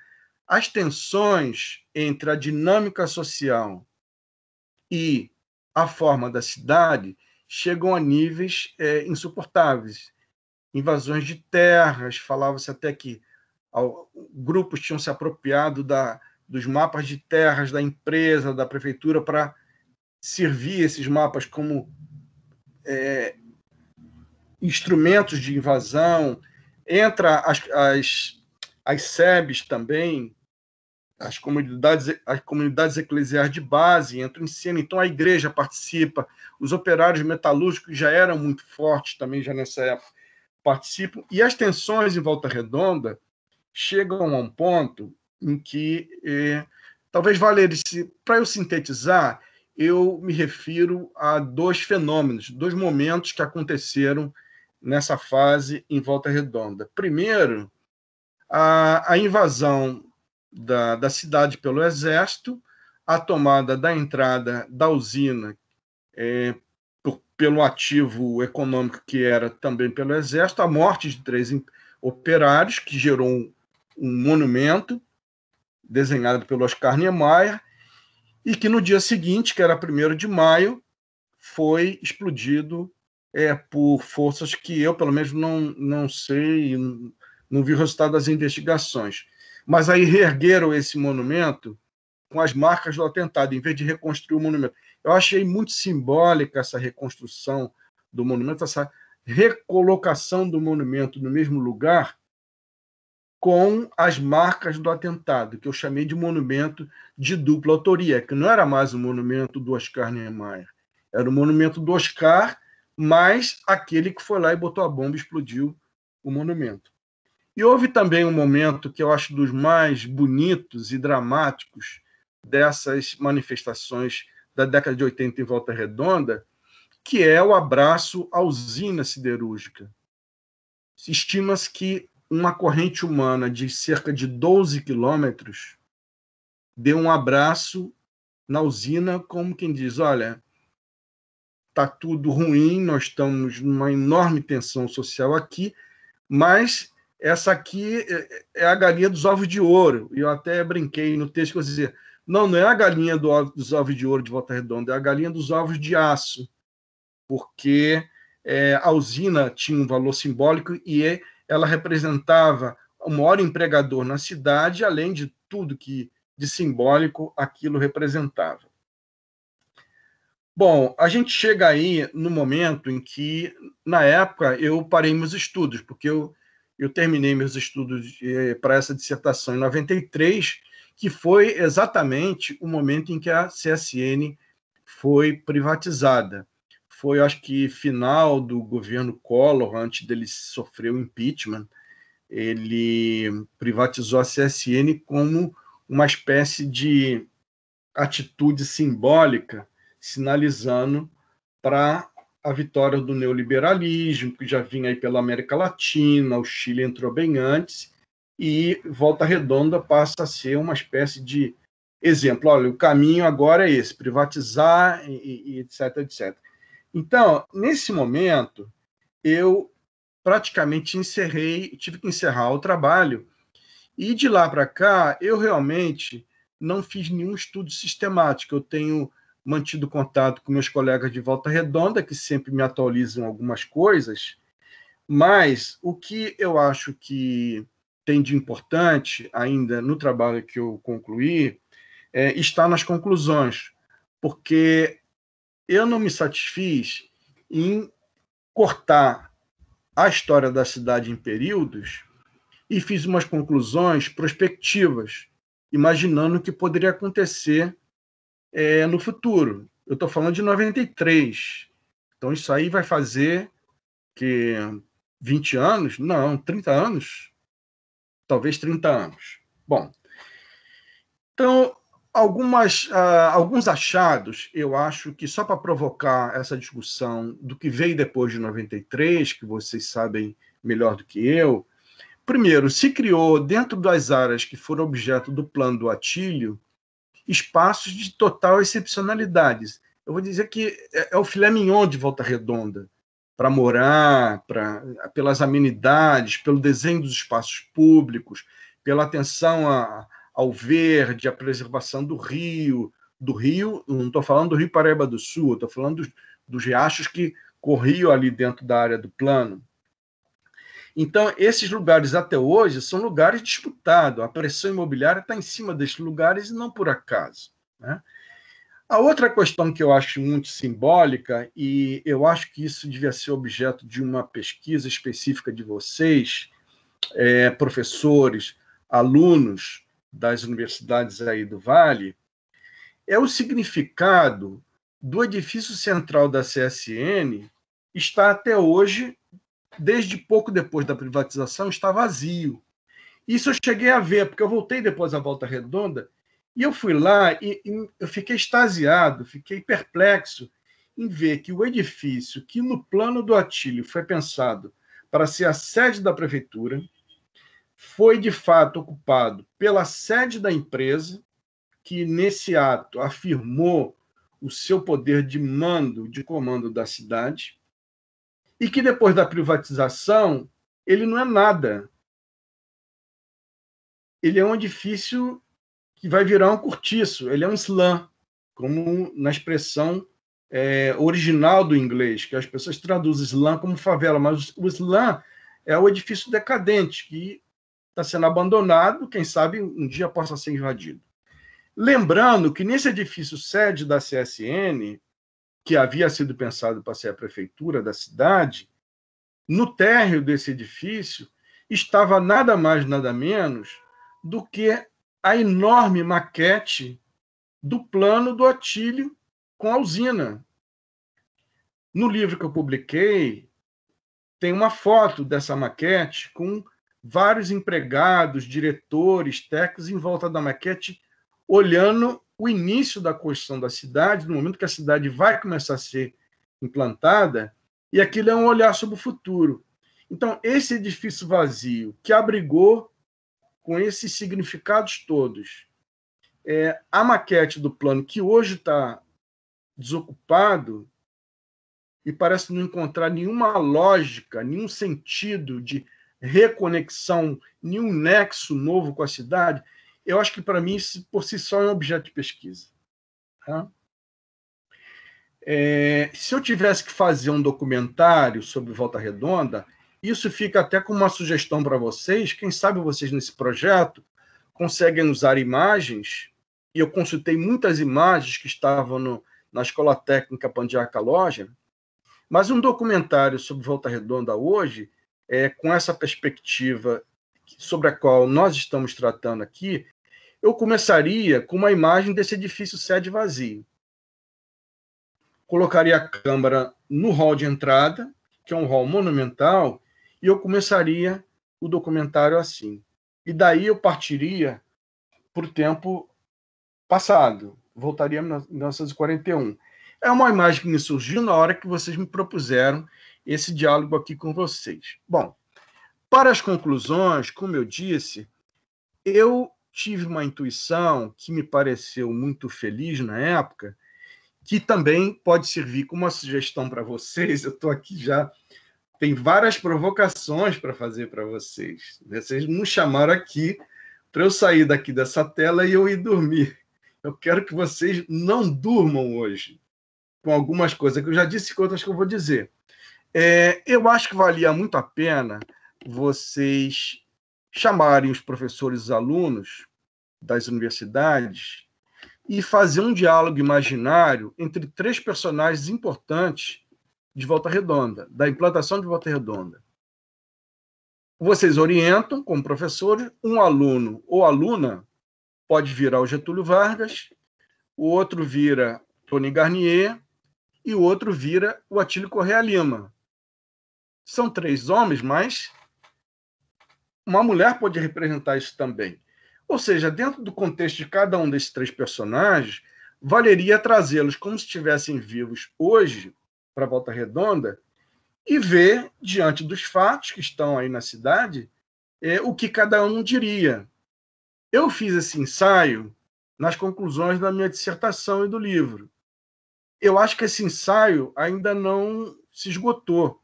as tensões entre a dinâmica social e a forma da cidade chegam a níveis insuportáveis. Invasões de terras, falava-se até que grupos tinham se apropriado dos mapas de terras da empresa, da prefeitura, para servir esses mapas como instrumentos de invasão. Entra as SEBs também, as comunidades eclesiais de base entram em cena, então a igreja participa, os operários metalúrgicos já eram muito fortes também já nessa época, participam, e as tensões em Volta Redonda chegam a um ponto em que, talvez valesse, para eu sintetizar, eu me refiro a dois fenômenos, dois momentos que aconteceram nessa fase em Volta Redonda. Primeiro, a invasão da cidade pelo Exército, a tomada da entrada da usina pelo ativo econômico que era também pelo Exército, a morte de 3 operários, que gerou um monumento desenhado pelo Oscar Niemeyer, e que no dia seguinte, que era 1º de maio, foi explodido por forças que eu, pelo menos, não sei, não vi o resultado das investigações. Mas aí reergueram esse monumento com as marcas do atentado, em vez de reconstruir o monumento. Eu achei muito simbólica essa reconstrução do monumento, essa recolocação do monumento no mesmo lugar com as marcas do atentado, que eu chamei de monumento de dupla autoria, que não era mais o monumento do Oscar Niemeyer, era o monumento do Oscar, mais aquele que foi lá e botou a bomba e explodiu o monumento. E houve também um momento que eu acho dos mais bonitos e dramáticos dessas manifestações da década de 80 em Volta Redonda, que é o abraço à usina siderúrgica. Estima-se que uma corrente humana de cerca de 12 quilômetros deu um abraço na usina, como quem diz, olha, está tudo ruim, nós estamos numa enorme tensão social aqui, mas essa aqui é a galinha dos ovos de ouro. E eu até brinquei no texto que eu dizia, não é a galinha dos ovos de ouro de Volta Redonda, é a galinha dos ovos de aço, porque a usina tinha um valor simbólico e ela representava o maior empregador na cidade, além de tudo que de simbólico aquilo representava. Bom, a gente chega aí no momento em que, na época, eu parei meus estudos, porque eu terminei meus estudos para essa dissertação em 93, que foi exatamente o momento em que a CSN foi privatizada. Foi, acho que, final do governo Collor, antes dele sofrer o impeachment, ele privatizou a CSN como uma espécie de atitude simbólica, sinalizando para a vitória do neoliberalismo, que já vinha aí pela América Latina, o Chile entrou bem antes, e Volta Redonda passa a ser uma espécie de exemplo. Olha, o caminho agora é esse, privatizar, e etc, etc. Então, nesse momento, eu praticamente tive que encerrar o trabalho, e de lá para cá, eu realmente não fiz nenhum estudo sistemático. Eu tenho mantido contato com meus colegas de Volta Redonda, que sempre me atualizam algumas coisas, mas o que eu acho que tem de importante ainda no trabalho que eu concluí está nas conclusões, porque eu não me satisfiz em cortar a história da cidade em períodos e fiz umas conclusões prospectivas, imaginando o que poderia acontecer no futuro. Eu estou falando de 93. Então, isso aí vai fazer que 20 anos? Não, 30 anos? Talvez 30 anos. Bom, então, alguns achados, eu acho que só para provocar essa discussão do que veio depois de 93, que vocês sabem melhor do que eu. Primeiro, se criou, dentro das áreas que foram objeto do plano do Atílio, espaços de total excepcionalidade. Eu vou dizer que é o filé mignon de Volta Redonda, para morar, pelas amenidades, pelo desenho dos espaços públicos, pela atenção ao verde, à preservação do rio. Não estou falando do Rio Paraíba do Sul, estou falando dos riachos que corriam ali dentro da área do plano. Então, esses lugares até hoje são lugares disputados. A pressão imobiliária está em cima desses lugares e não por acaso, né? A outra questão que eu acho muito simbólica, e eu acho que isso devia ser objeto de uma pesquisa específica de vocês, professores, alunos das universidades aí do Vale, é o significado do edifício central da CSN está até hoje, desde pouco depois da privatização, está vazio. Isso eu cheguei a ver, porque eu voltei depois à Volta Redonda, e eu fui lá e eu fiquei extasiado, fiquei perplexo em ver que o edifício, que no plano do Atílio foi pensado para ser a sede da prefeitura, foi de fato ocupado pela sede da empresa, que nesse ato afirmou o seu poder de mando, de comando da cidade, e que depois da privatização ele não é nada. Ele é um edifício que vai virar um cortiço, ele é um slum, como na expressão original do inglês, que as pessoas traduzem slum como favela, mas o slum é o edifício decadente, que está sendo abandonado, quem sabe um dia possa ser invadido. Lembrando que nesse edifício sede da CSN, que havia sido pensado para ser a prefeitura da cidade, no térreo desse edifício estava nada mais, nada menos do que a enorme maquete do plano do Atílio com a usina. No livro que eu publiquei, tem uma foto dessa maquete com vários empregados, diretores, técnicos em volta da maquete, olhando o início da construção da cidade, no momento que a cidade vai começar a ser implantada, e aquilo é um olhar sobre o futuro. Então, esse edifício vazio, que abrigou com esses significados todos, a maquete do plano, que hoje está desocupado e parece não encontrar nenhuma lógica, nenhum sentido de reconexão, nenhum nexo novo com a cidade, eu acho que, para mim, isso por si só é um objeto de pesquisa. Tá? Se eu tivesse que fazer um documentário sobre Volta Redonda, isso fica até como uma sugestão para vocês. Quem sabe vocês, nesse projeto, conseguem usar imagens, e eu consultei muitas imagens que estavam na Escola Técnica Pandiá Calógena, mas um documentário sobre Volta Redonda hoje, com essa perspectiva sobre a qual nós estamos tratando aqui, eu começaria com uma imagem desse edifício sede vazio. Colocaria a câmera no hall de entrada, que é um hall monumental, e eu começaria o documentário assim. E daí eu partiria para o tempo passado, voltaria a 1941. É uma imagem que me surgiu na hora que vocês me propuseram esse diálogo aqui com vocês. Bom, para as conclusões, como eu disse, eu tive uma intuição que me pareceu muito feliz na época, que também pode servir como uma sugestão para vocês. Eu estou aqui já, tem várias provocações para fazer para vocês. Vocês me chamaram aqui para eu sair daqui dessa tela e eu ir dormir. Eu quero que vocês não durmam hoje, com algumas coisas que eu já disse e outras que eu vou dizer. Eu acho que valia muito a pena vocês chamarem os professores e os alunos das universidades e fazer um diálogo imaginário entre 3 personagens importantes de Volta Redonda, da implantação de Volta Redonda. Vocês orientam, como professores, um aluno ou aluna pode virar o Getúlio Vargas, o outro vira Tony Garnier e o outro vira o Atílio Correa Lima. São 3 homens, mas uma mulher pode representar isso também. Ou seja, dentro do contexto de cada um desses 3 personagens, valeria trazê-los como se estivessem vivos hoje para Volta Redonda e ver, diante dos fatos que estão aí na cidade, o que cada um diria. Eu fiz esse ensaio nas conclusões da minha dissertação e do livro. Eu acho que esse ensaio ainda não se esgotou.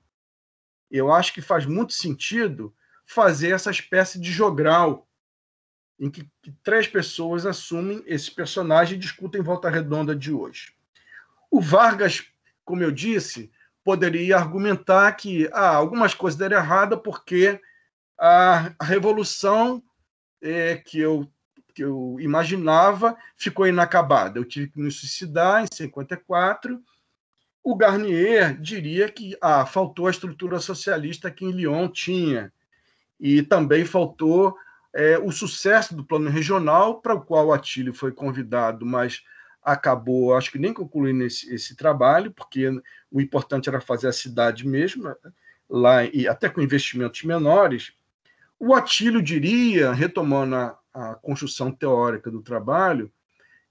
Eu acho que faz muito sentido fazer essa espécie de jogral em que 3 pessoas assumem esse personagem e discutem Volta Redonda de hoje. O Vargas, como eu disse, poderia argumentar que algumas coisas deram errado porque a revolução que eu imaginava ficou inacabada. Eu tive que me suicidar em 54. O Garnier diria que faltou a estrutura socialista que em Lyon tinha, e também faltou o sucesso do plano regional, para o qual o Atílio foi convidado, mas acabou, acho que nem concluindo esse trabalho, porque o importante era fazer a cidade mesmo, lá, e até com investimentos menores. O Atílio diria, retomando a construção teórica do trabalho,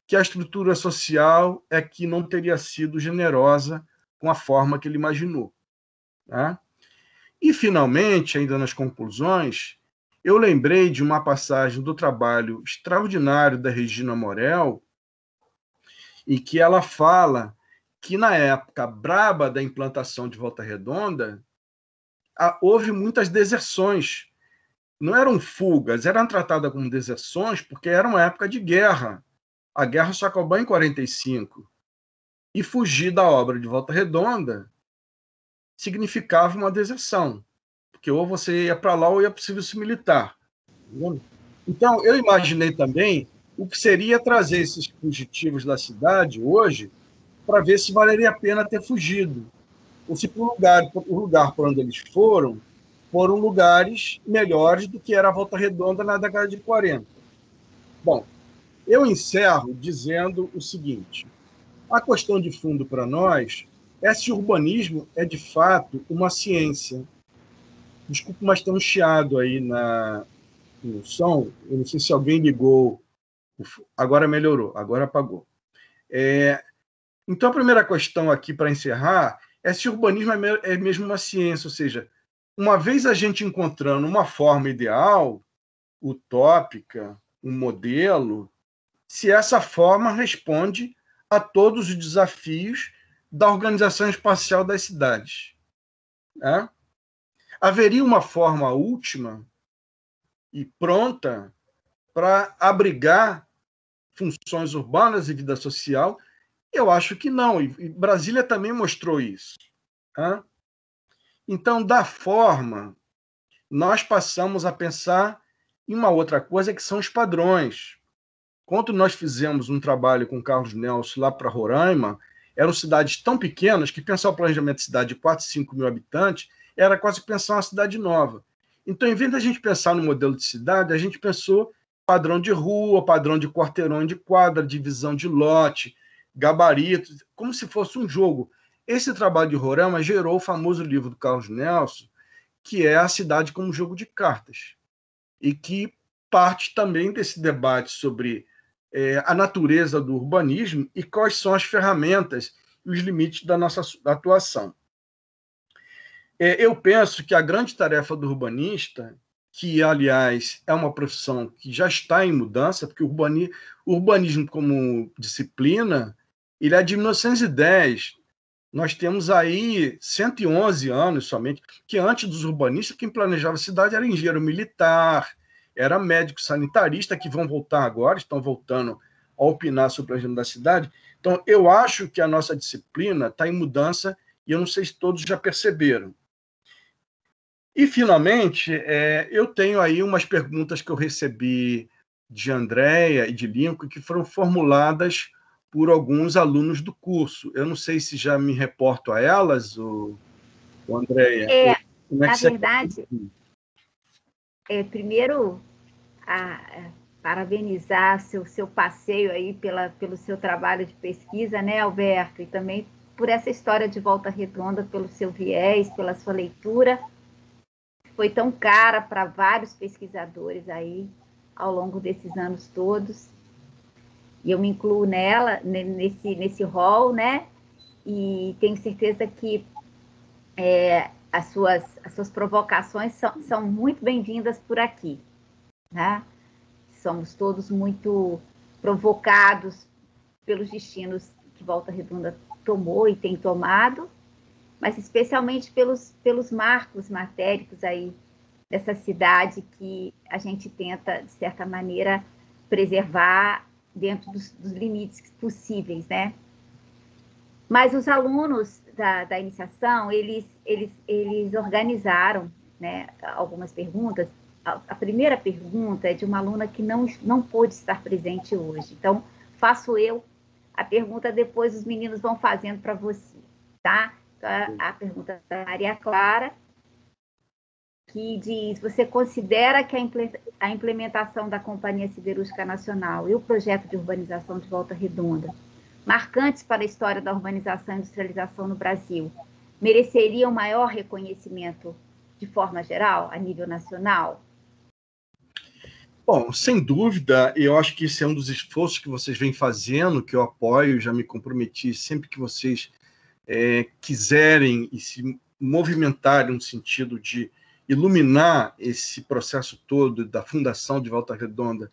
que a estrutura social é que não teria sido generosa com a forma que ele imaginou. Tá? E, finalmente, ainda nas conclusões, eu lembrei de uma passagem do trabalho extraordinário da Regina Morel, em que ela fala que, na época braba da implantação de Volta Redonda, houve muitas deserções. Não eram fugas, eram tratadas como deserções porque era uma época de guerra. A guerra só acabou em 45. E fugir da obra de Volta Redonda significava uma deserção, porque ou você ia para lá ou ia para o serviço militar. Então, eu imaginei também o que seria trazer esses fugitivos da cidade hoje para ver se valeria a pena ter fugido, ou se o lugar por onde eles foram lugares melhores do que era a Volta Redonda na década de 40. Bom, eu encerro dizendo o seguinte: a questão de fundo para nós é se o urbanismo é, de fato, uma ciência. Desculpa, mas tem um chiado aí no som. Eu não sei se alguém ligou Agora melhorou, agora apagou. Então, a primeira questão aqui, para encerrar, é se o urbanismo é mesmo uma ciência, ou seja, uma vez a gente encontrando uma forma ideal, utópica, um modelo, se essa forma responde a todos os desafios da organização espacial das cidades. Né? Haveria uma forma última e pronta para abrigar funções urbanas e vida social? Eu acho que não, e Brasília também mostrou isso. Né? Então, da forma, nós passamos a pensar em uma outra coisa, que são os padrões. Quando nós fizemos um trabalho com o Carlos Nelson lá para Roraima, eram cidades tão pequenas que pensar o planejamento de cidade de 4, 5 mil habitantes era quase pensar uma cidade nova. Então, em vez de a gente pensar no modelo de cidade, a gente pensou padrão de rua, padrão de quarteirão de quadra, divisão de lote, gabaritos, como se fosse um jogo. Esse trabalho de Roraima gerou o famoso livro do Carlos Nelson, que é A Cidade como Jogo de Cartas, e que parte também desse debate sobre a natureza do urbanismo e quais são as ferramentas e os limites da nossa atuação. Eu penso que a grande tarefa do urbanista, que, aliás, é uma profissão que já está em mudança, porque o urbanismo como disciplina, ele é de 1910. Nós temos aí 111 anos somente, que antes dos urbanistas, quem planejava a cidade era engenheiro militar, era médico sanitarista, que vão voltar agora, estão voltando a opinar sobre o planejamento da cidade. Então, eu acho que a nossa disciplina está em mudança, e eu não sei se todos já perceberam. E, finalmente, eu tenho aí umas perguntas que eu recebi de Andréia e de Lincoln, que foram formuladas por alguns alunos do curso. Eu não sei se já me reporto a elas, ou Andréia. Na verdade, primeiro, parabenizar seu passeio aí pelo seu trabalho de pesquisa, né, Alberto? E também por essa história de Volta Redonda, pelo seu viés, pela sua leitura. Foi tão cara para vários pesquisadores aí ao longo desses anos todos. E eu me incluo nesse rol, né? E tenho certeza que as suas provocações são muito bem-vindas por aqui. Né? Somos todos muito provocados pelos destinos que Volta Redonda tomou e tem tomado, mas especialmente pelos marcos matéricos aí dessa cidade que a gente tenta, de certa maneira, preservar dentro dos limites possíveis, né? Mas os alunos da iniciação, eles organizaram, né, algumas perguntas. A primeira pergunta é de uma aluna que não pôde estar presente hoje. Então, faço eu a pergunta, depois os meninos vão fazendo para você, tá? Então, a pergunta da Maria Clara, que diz: você considera que a implementação da Companhia Siderúrgica Nacional e o projeto de urbanização de Volta Redonda, marcantes para a história da urbanização e industrialização no Brasil, mereceriam maior reconhecimento de forma geral, a nível nacional? Bom, sem dúvida, eu acho que esse é um dos esforços que vocês vêm fazendo, que eu apoio, já me comprometi, sempre que vocês quiserem e se movimentarem no sentido de iluminar esse processo todo da fundação de Volta Redonda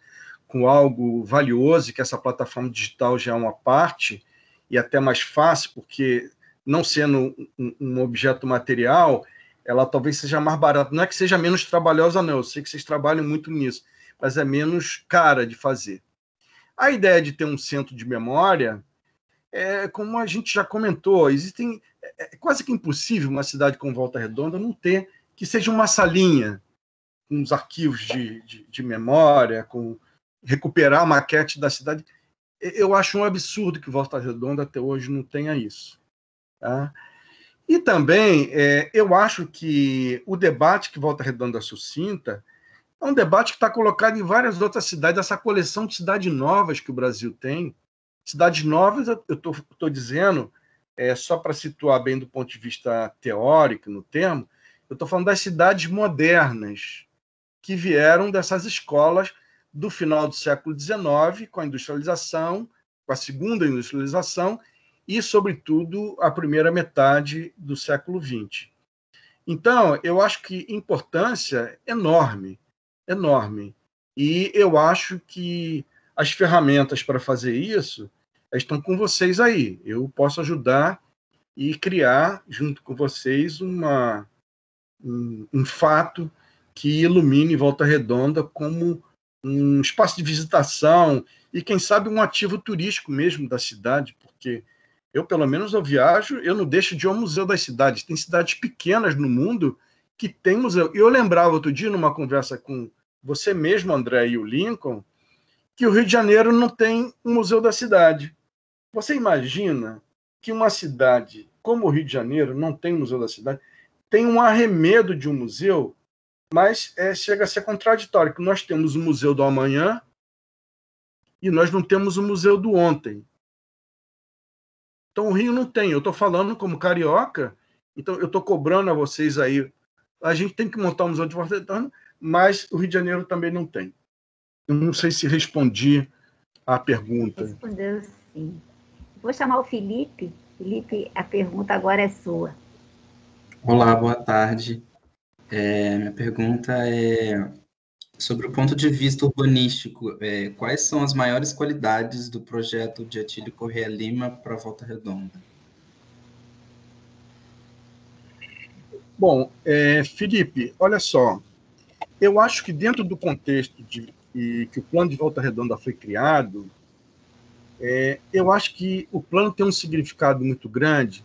com algo valioso, que essa plataforma digital já é uma parte, e até mais fácil, porque não sendo um objeto material, ela talvez seja mais barata. Não é que seja menos trabalhosa, não, eu sei que vocês trabalham muito nisso, mas é menos cara de fazer. A ideia de ter um centro de memória, como a gente já comentou, é quase que impossível uma cidade como Volta Redonda não ter, que seja uma salinha com os arquivos de memória, com recuperar a maquete da cidade. Eu acho um absurdo que Volta Redonda até hoje não tenha isso. Tá? E também, eu acho que o debate que Volta Redonda suscita é um debate que está colocado em várias outras cidades, essa coleção de cidades novas que o Brasil tem. Cidades novas, eu estou dizendo, só para situar bem do ponto de vista teórico no termo, eu estou falando das cidades modernas, que vieram dessas escolas do final do século XIX, com a industrialização, com a segunda industrialização, e, sobretudo, a primeira metade do século XX. Então, eu acho que importância enorme, enorme. E eu acho que as ferramentas para fazer isso estão com vocês aí. Eu posso ajudar e criar, junto com vocês, um fato que ilumine Volta Redonda como um espaço de visitação e, quem sabe, um ativo turístico mesmo da cidade, porque eu, pelo menos, eu viajo, eu não deixo de ir ao Museu das Cidades. Tem cidades pequenas no mundo que tem museu. E eu lembrava outro dia, numa conversa com você mesmo, André, e o Lincoln, que o Rio de Janeiro não tem um Museu da Cidade. Você imagina que uma cidade como o Rio de Janeiro não tem Museu da Cidade? Tem um arremedo de um museu, mas chega a ser contraditório, que nós temos o Museu do Amanhã e nós não temos o Museu do Ontem. Então, o Rio não tem. Eu estou falando como carioca, então eu estou cobrando a vocês aí. A gente tem que montar um museu de Volta Redonda, mas o Rio de Janeiro também não tem. Eu não sei se respondi à pergunta. Respondeu sim. Vou chamar o Felipe. Felipe, a pergunta agora é sua. Olá, boa tarde. Minha pergunta é sobre o ponto de vista urbanístico. Quais são as maiores qualidades do projeto de Atílio Corrêa Lima para Volta Redonda? Bom, Felipe, olha só. Eu acho que dentro do contexto que o plano de Volta Redonda foi criado, eu acho que o plano tem um significado muito grande,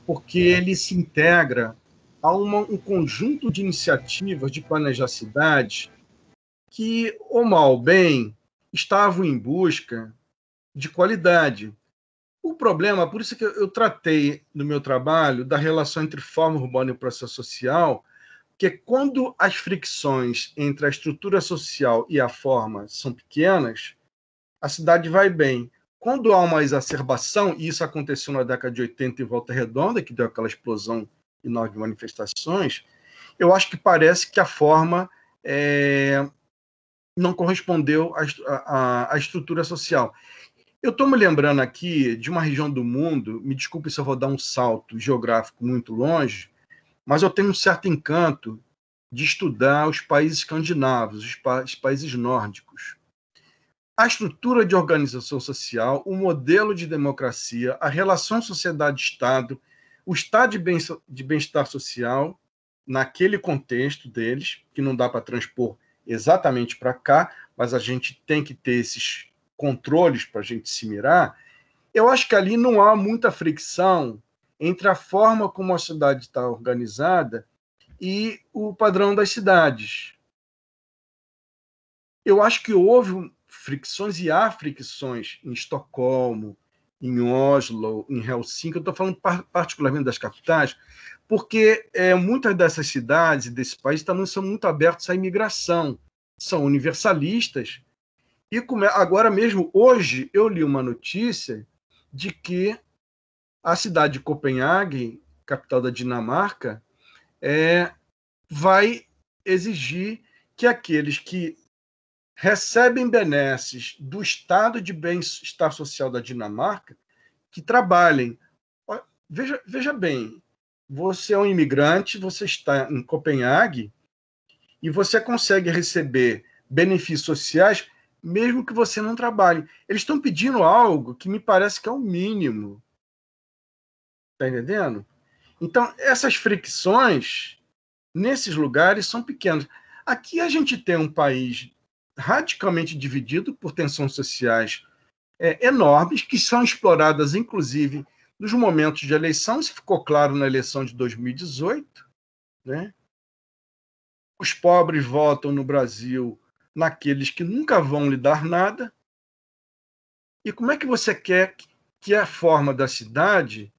porque ele se integra a um conjunto de iniciativas de planejar cidades que, ou mal ou bem, estavam em busca de qualidade. O problema, por isso que eu tratei no meu trabalho da relação entre forma urbana e processo social, que quando as fricções entre a estrutura social e a forma são pequenas, a cidade vai bem. Quando há uma exacerbação, e isso aconteceu na década de 80 em Volta Redonda, que deu aquela explosão enorme de manifestações, eu acho que parece que a forma não correspondeu à estrutura social. Eu estou me lembrando aqui de uma região do mundo, me desculpe se eu vou dar um salto geográfico muito longe, mas eu tenho um certo encanto de estudar os países escandinavos, os países nórdicos. A estrutura de organização social, o modelo de democracia, a relação sociedade-Estado, o estado de bem-estar social, naquele contexto deles, que não dá para transpor exatamente para cá, mas a gente tem que ter esses controles para a gente se mirar. Eu acho que ali não há muita fricção entre a forma como a cidade está organizada e o padrão das cidades. Eu acho que houve fricções e há fricções em Estocolmo, em Oslo, em Helsinki. Eu estou falando particularmente das capitais, porque muitas dessas cidades e desses países também são muito abertos à imigração, são universalistas. E agora mesmo, hoje, eu li uma notícia de que a cidade de Copenhague, capital da Dinamarca, vai exigir que aqueles que recebem benesses do estado de bem-estar social da Dinamarca que trabalhem. Veja bem, você é um imigrante, você está em Copenhague e você consegue receber benefícios sociais mesmo que você não trabalhe. Eles estão pedindo algo que me parece que é o mínimo. Está entendendo? Então, essas fricções nesses lugares são pequenas. Aqui a gente tem um país radicalmente dividido por tensões sociais enormes, que são exploradas, inclusive, nos momentos de eleição. Isso ficou claro na eleição de 2018. Né? Os pobres votam no Brasil naqueles que nunca vão lhe dar nada. E como é que você quer que a forma da cidade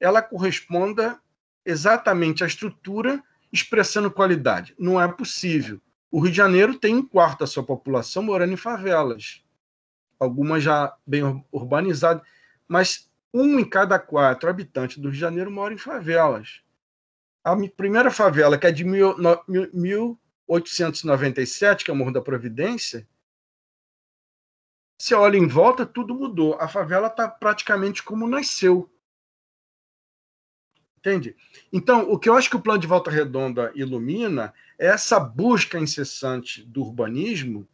ela corresponda exatamente à estrutura expressando qualidade? Não é possível. O Rio de Janeiro tem 1/4 da sua população morando em favelas, algumas já bem urbanizadas, mas 1 em cada 4 habitantes do Rio de Janeiro mora em favelas. A primeira favela, que é de 1897, que é o Morro da Providência, Você olha em volta, tudo mudou. A favela está praticamente como nasceu. Entende? Então, o que eu acho que o Plano de Volta Redonda ilumina é essa busca incessante do urbanismo,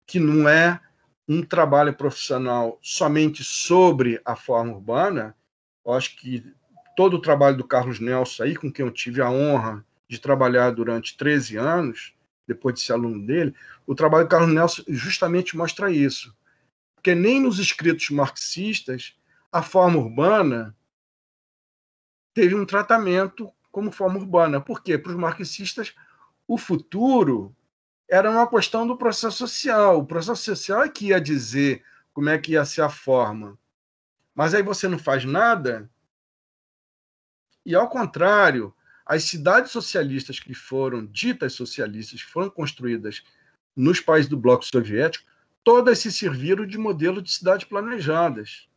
que não é um trabalho profissional somente sobre a forma urbana. Eu acho que todo o trabalho do Carlos Nelson, aí, com quem eu tive a honra de trabalhar durante 13 anos, depois de ser aluno dele, o trabalho do Carlos Nelson justamente mostra isso. Porque nem nos escritos marxistas a forma urbana teve um tratamento como forma urbana. Por quê? Para os marxistas, o futuro era uma questão do processo social. O processo social é que ia dizer como é que ia ser a forma. Mas aí você não faz nada, e ao contrário, as cidades socialistas que foram ditas socialistas, que foram construídas nos países do bloco soviético, todas se serviram de modelo de cidades planejadas.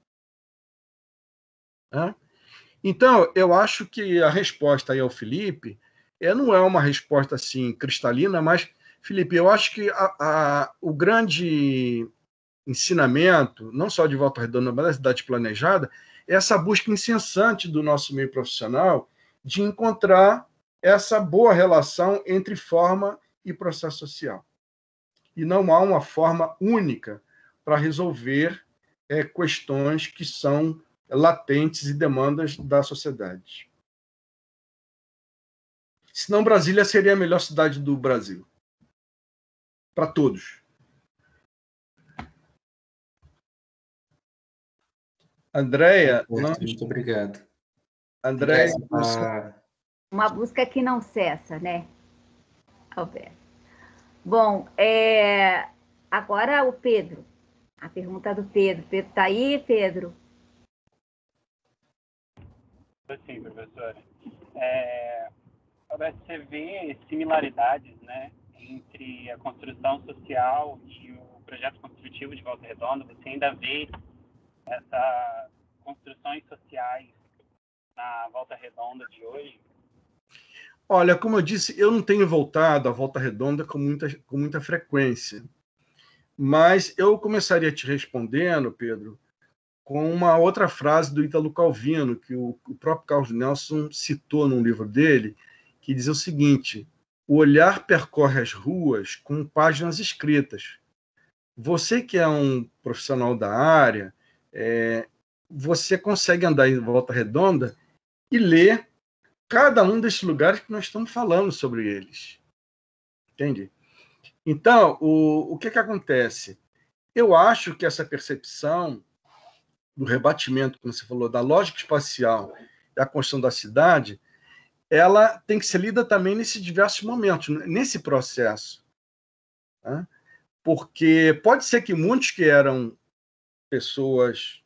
Então, eu acho que a resposta aí ao Felipe não é uma resposta assim cristalina, mas, Felipe, eu acho que o grande ensinamento, não só de Volta Redonda, mas da cidade planejada, é essa busca incessante do nosso meio profissional de encontrar essa boa relação entre forma e processo social. E não há uma forma única para resolver questões que são latentes e demandas da sociedade. Senão, Brasília seria a melhor cidade do Brasil. Para todos. Andréia... Muito obrigado. Andréia... Uma busca que não cessa, né, Alberto? Bom, agora o Pedro. A pergunta do Pedro. Pedro está aí, Pedro? Sim, professora. Alberto, você vê similaridades, né, entre a construção social e o projeto construtivo de Volta Redonda? Você ainda vê essas construções sociais na Volta Redonda de hoje? Olha, como eu disse, eu não tenho voltado à Volta Redonda com muita frequência. Mas eu começaria te respondendo, Pedro, com uma outra frase do Ítalo Calvino, que o próprio Carlos Nelson citou num livro dele, que diz o seguinte: o olhar percorre as ruas com páginas escritas. Você que é um profissional da área, você consegue andar em Volta Redonda e ler cada um desses lugares que nós estamos falando sobre eles. Entende? Então, o que acontece? Eu acho que essa percepção do rebatimento, como você falou, da lógica espacial e a construção da cidade, ela tem que ser lida também nesses diversos momentos, nesse processo. Né? Porque pode ser que muitos que eram pessoas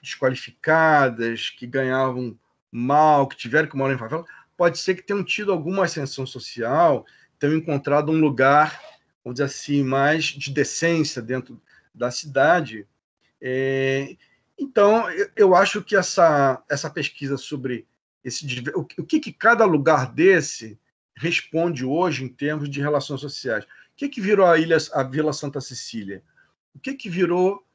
desqualificadas, que ganhavam mal, que tiveram que morar em favela, pode ser que tenham tido alguma ascensão social, tenham encontrado um lugar, vamos dizer assim, mais de decência dentro da cidade. Então, eu acho que essa pesquisa sobre o que cada lugar desse responde hoje em termos de relações sociais. O que virou a Vila Santa Cecília? O que virou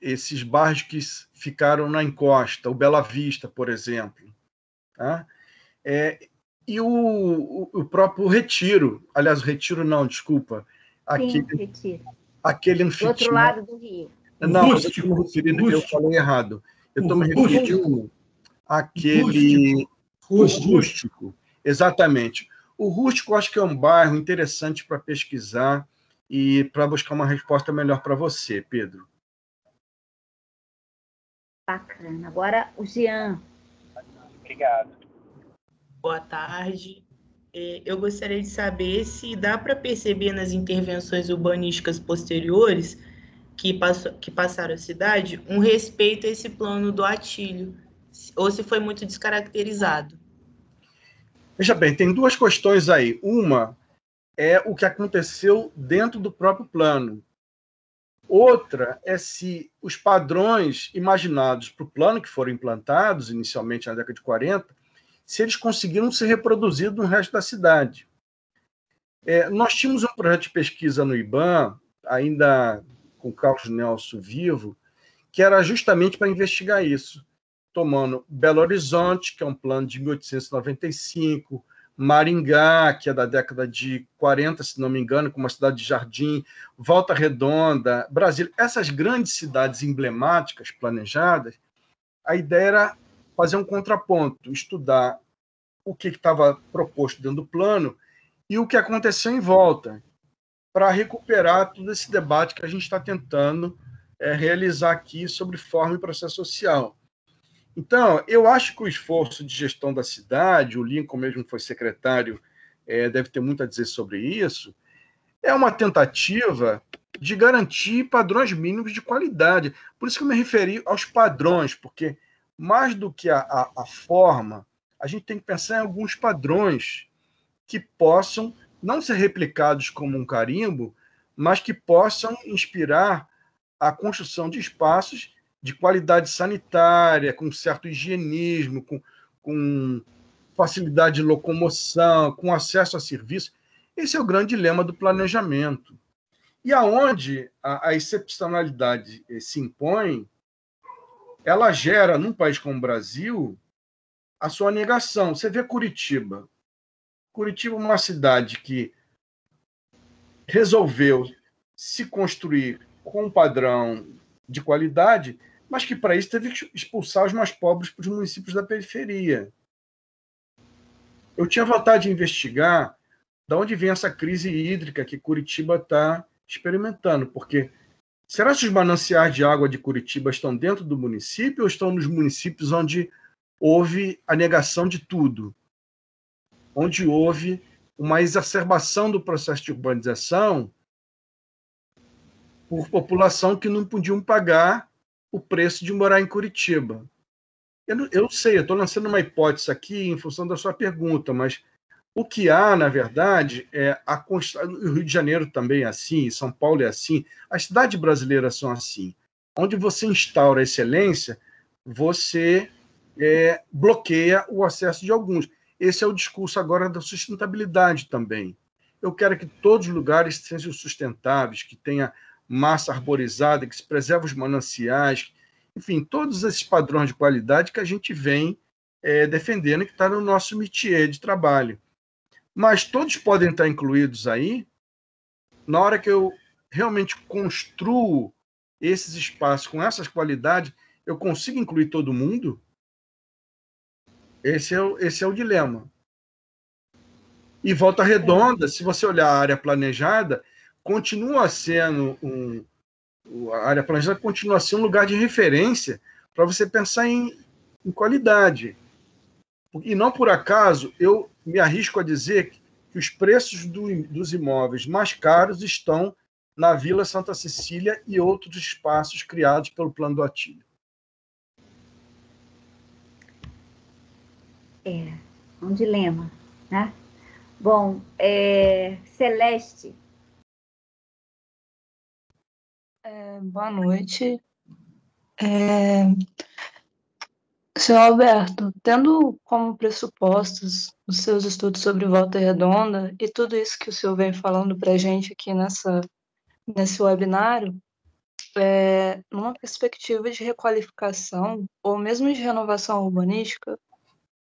esses bairros que ficaram na encosta, o Bela Vista, por exemplo? Tá? E o próprio Retiro. Aliás, o Retiro não, desculpa. Retiro. Aquele do outro lado do rio. Não, eu falei errado. Eu estou me referindo àquele rústico. Exatamente. O rústico, acho que é um bairro interessante para pesquisar e para buscar uma resposta melhor para você, Pedro. Bacana. Agora, o Jean. Obrigado. Boa tarde. Eu gostaria de saber se dá para perceber nas intervenções urbanísticas posteriores que passaram a cidade um respeito a esse plano do Atílio, ou se foi muito descaracterizado. Veja bem, tem duas questões aí. Uma é o que aconteceu dentro do próprio plano. Outra é se os padrões imaginados para o plano que foram implantados inicialmente na década de 40, se eles conseguiram ser reproduzidos no resto da cidade. Nós tínhamos um projeto de pesquisa no IBAM, ainda com Carlos Nelson vivo, que era justamente para investigar isso, tomando Belo Horizonte, que é um plano de 1895, Maringá, que é da década de 40, se não me engano, com uma cidade de jardim, Volta Redonda, Brasília, essas grandes cidades emblemáticas planejadas, a ideia era fazer um contraponto, estudar o que estava proposto dentro do plano e o que aconteceu em volta, para recuperar todo esse debate que a gente está tentando realizar aqui sobre forma e processo social. Então, eu acho que o esforço de gestão da cidade, o Lincoln mesmo foi secretário, deve ter muito a dizer sobre isso, é uma tentativa de garantir padrões mínimos de qualidade. Por isso que eu me referi aos padrões, porque mais do que a forma, a gente tem que pensar em alguns padrões que possam não ser replicados como um carimbo, mas que possam inspirar a construção de espaços de qualidade sanitária, com certo higienismo, com facilidade de locomoção, com acesso a serviços. Esse é o grande dilema do planejamento. E aonde a excepcionalidade se impõe, ela gera, num país como o Brasil, a sua negação. Você vê Curitiba. Curitiba é uma cidade que resolveu se construir com um padrão de qualidade, mas que, para isso, teve que expulsar os mais pobres para os municípios da periferia. Eu tinha vontade de investigar de onde vem essa crise hídrica que Curitiba está experimentando, porque será que os mananciais de água de Curitiba estão dentro do município ou estão nos municípios onde houve a negação de tudo? Onde houve uma exacerbação do processo de urbanização por população que não podiam pagar o preço de morar em Curitiba. Eu sei, eu estou lançando uma hipótese aqui em função da sua pergunta, mas o que há, na verdade, o Rio de Janeiro também é assim, São Paulo é assim, as cidades brasileiras são assim. Onde você instaura a excelência, você bloqueia o acesso de alguns. Esse é o discurso agora da sustentabilidade também. Eu quero que todos os lugares sejam sustentáveis, que tenha massa arborizada, que se preserve os mananciais, enfim, todos esses padrões de qualidade que a gente vem defendendo e que está no nosso métier de trabalho. Mas todos podem estar incluídos aí na hora que eu realmente construo esses espaços com essas qualidades, eu consigo incluir todo mundo? Esse é o dilema. E Volta Redonda, se você olhar a área planejada, continua sendo a área planejada continua sendo um lugar de referência para você pensar em qualidade. E não por acaso, eu me arrisco a dizer que os preços dos imóveis mais caros estão na Vila Santa Cecília e outros espaços criados pelo Plano do Atílio. É um dilema, né? Bom, Celeste. Boa noite. Senhor Alberto, tendo como pressupostos os seus estudos sobre Volta Redonda e tudo isso que o senhor vem falando para a gente aqui nesse webinário, numa perspectiva de requalificação ou mesmo de renovação urbanística, o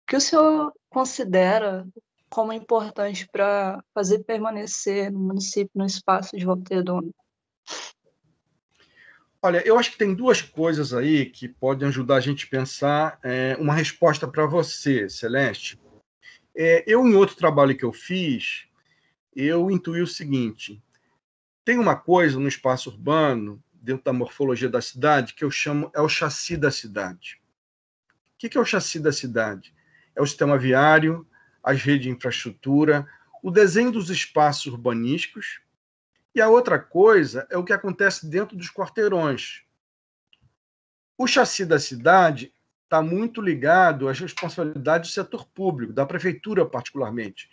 que o senhor considera como importante para fazer permanecer no município, no espaço de Volta Redonda? Olha, eu acho que tem duas coisas aí que podem ajudar a gente a pensar uma resposta para você, Celeste. Eu, em outro trabalho que eu fiz, eu intuí o seguinte: tem uma coisa no espaço urbano, dentro da morfologia da cidade, que eu chamo o chassi da cidade. O que é o chassi da cidade? É o sistema viário, as redes de infraestrutura, o desenho dos espaços urbanísticos. E a outra coisa é o que acontece dentro dos quarteirões. O chassi da cidade está muito ligado às responsabilidades do setor público, da prefeitura particularmente.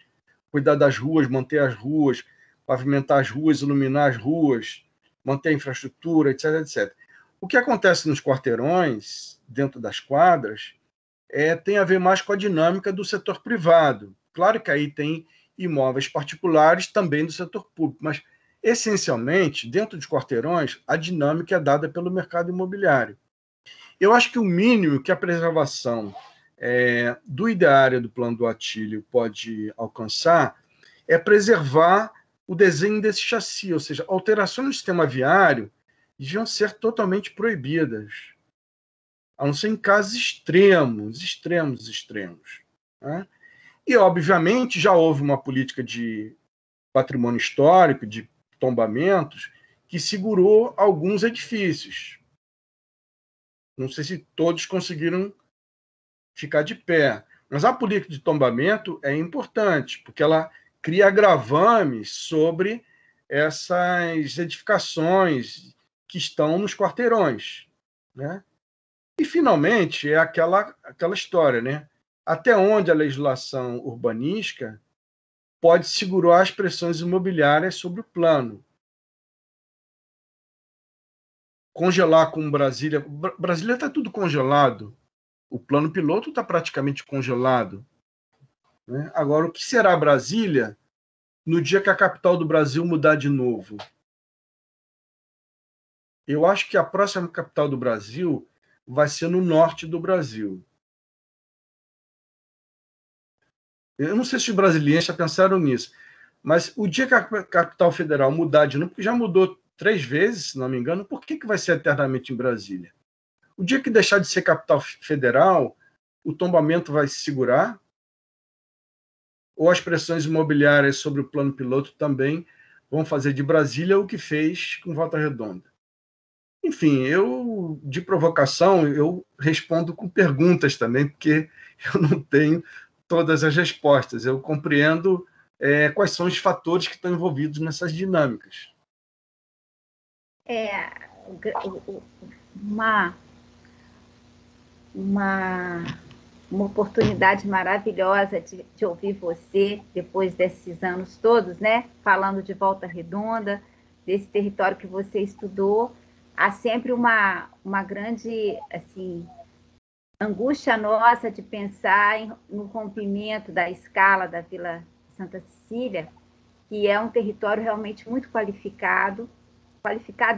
Cuidar das ruas, manter as ruas, pavimentar as ruas, iluminar as ruas, manter a infraestrutura, etc, etc. O que acontece nos quarteirões, dentro das quadras, tem a ver mais com a dinâmica do setor privado. Claro que aí tem imóveis particulares também do setor público, mas, essencialmente, dentro de quarteirões, a dinâmica é dada pelo mercado imobiliário. Eu acho que o mínimo que a preservação do ideário do plano do Atílio pode alcançar é preservar o desenho desse chassi, ou seja, alterações no sistema viário deviam ser totalmente proibidas, a não ser em casos extremos. Né? E, obviamente, já houve uma política de patrimônio histórico, de tombamentos, que segurou alguns edifícios. Não sei se todos conseguiram ficar de pé, mas a política de tombamento é importante, porque ela cria agravames sobre essas edificações que estão nos quarteirões, né? E, finalmente, é aquela história, né? Até onde a legislação urbanística pode segurar as pressões imobiliárias sobre o plano. Congelar como Brasília. Brasília está tudo congelado. O plano piloto está praticamente congelado. Né? Agora, o que será Brasília no dia que a capital do Brasil mudar de novo? Eu acho que a próxima capital do Brasil vai ser no norte do Brasil. Eu não sei se os brasileiros já pensaram nisso, mas o dia que a capital federal mudar de novo, porque já mudou 3 vezes, se não me engano, por que vai ser eternamente em Brasília? O dia que deixar de ser capital federal, o tombamento vai se segurar? Ou as pressões imobiliárias sobre o plano piloto também vão fazer de Brasília o que fez com Volta Redonda? Enfim, de provocação, eu respondo com perguntas também, porque eu não tenho todas as respostas. Eu compreendo quais são os fatores que estão envolvidos nessas dinâmicas. Uma oportunidade maravilhosa de ouvir você, depois desses anos todos, né? Falando de Volta Redonda, desse território que você estudou. Há sempre uma grande, assim, angústia nossa de pensar no rompimento da escala da Vila Santa Cecília, que é um território realmente muito qualificado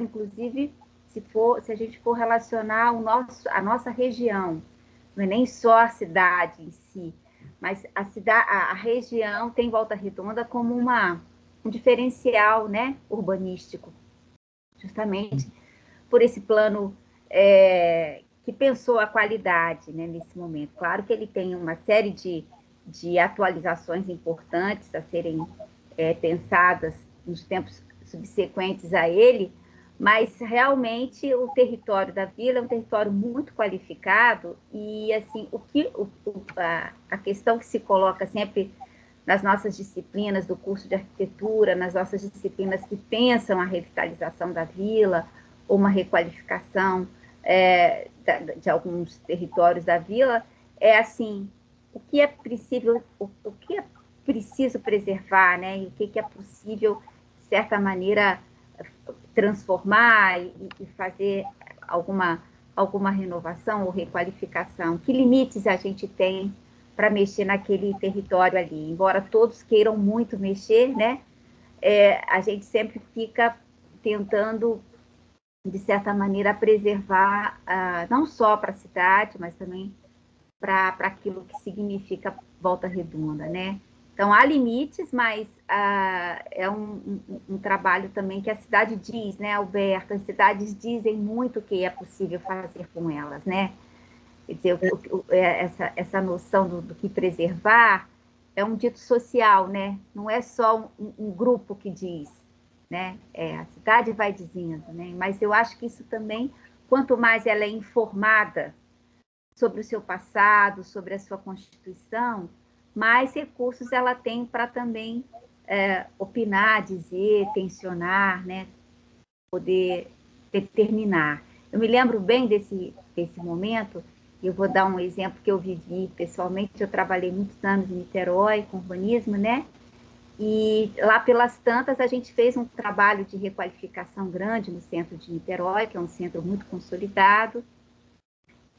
inclusive se a gente for relacionar a nossa região, não é nem só a cidade em si, mas a região tem Volta Redonda como um diferencial, né, urbanístico, justamente por esse plano que pensou a qualidade, né, nesse momento. Claro que ele tem uma série de atualizações importantes a serem pensadas nos tempos subsequentes a ele, mas realmente o território da vila é um território muito qualificado e, assim, a questão que se coloca sempre nas nossas disciplinas do curso de arquitetura, nas nossas disciplinas que pensam a revitalização da vila, ou uma requalificação de alguns territórios da vila, é assim, o que é preciso preservar, né? E o que é possível, de certa maneira, transformar e fazer alguma renovação ou requalificação. Que limites a gente tem para mexer naquele território ali? Embora todos queiram muito mexer, né? A gente sempre fica tentando, de certa maneira, preservar, não só para a cidade, mas também para aquilo que significa Volta Redonda, né? Então, há limites, mas é um trabalho também que a cidade diz, né, Alberto? As cidades dizem muito o que é possível fazer com elas, né? Quer dizer, essa noção do que preservar é um dito social, né? Não é só um grupo que diz, né? A cidade vai dizendo, né? Mas eu acho que isso também, quanto mais ela é informada sobre o seu passado, sobre a sua Constituição, mais recursos ela tem para também opinar, dizer, tensionar, né? Poder determinar. Eu me lembro bem desse momento, e eu vou dar um exemplo que eu vivi pessoalmente. Eu trabalhei muitos anos em Niterói, com urbanismo, né? E lá pelas tantas a gente fez um trabalho de requalificação grande no centro de Niterói, que é um centro muito consolidado.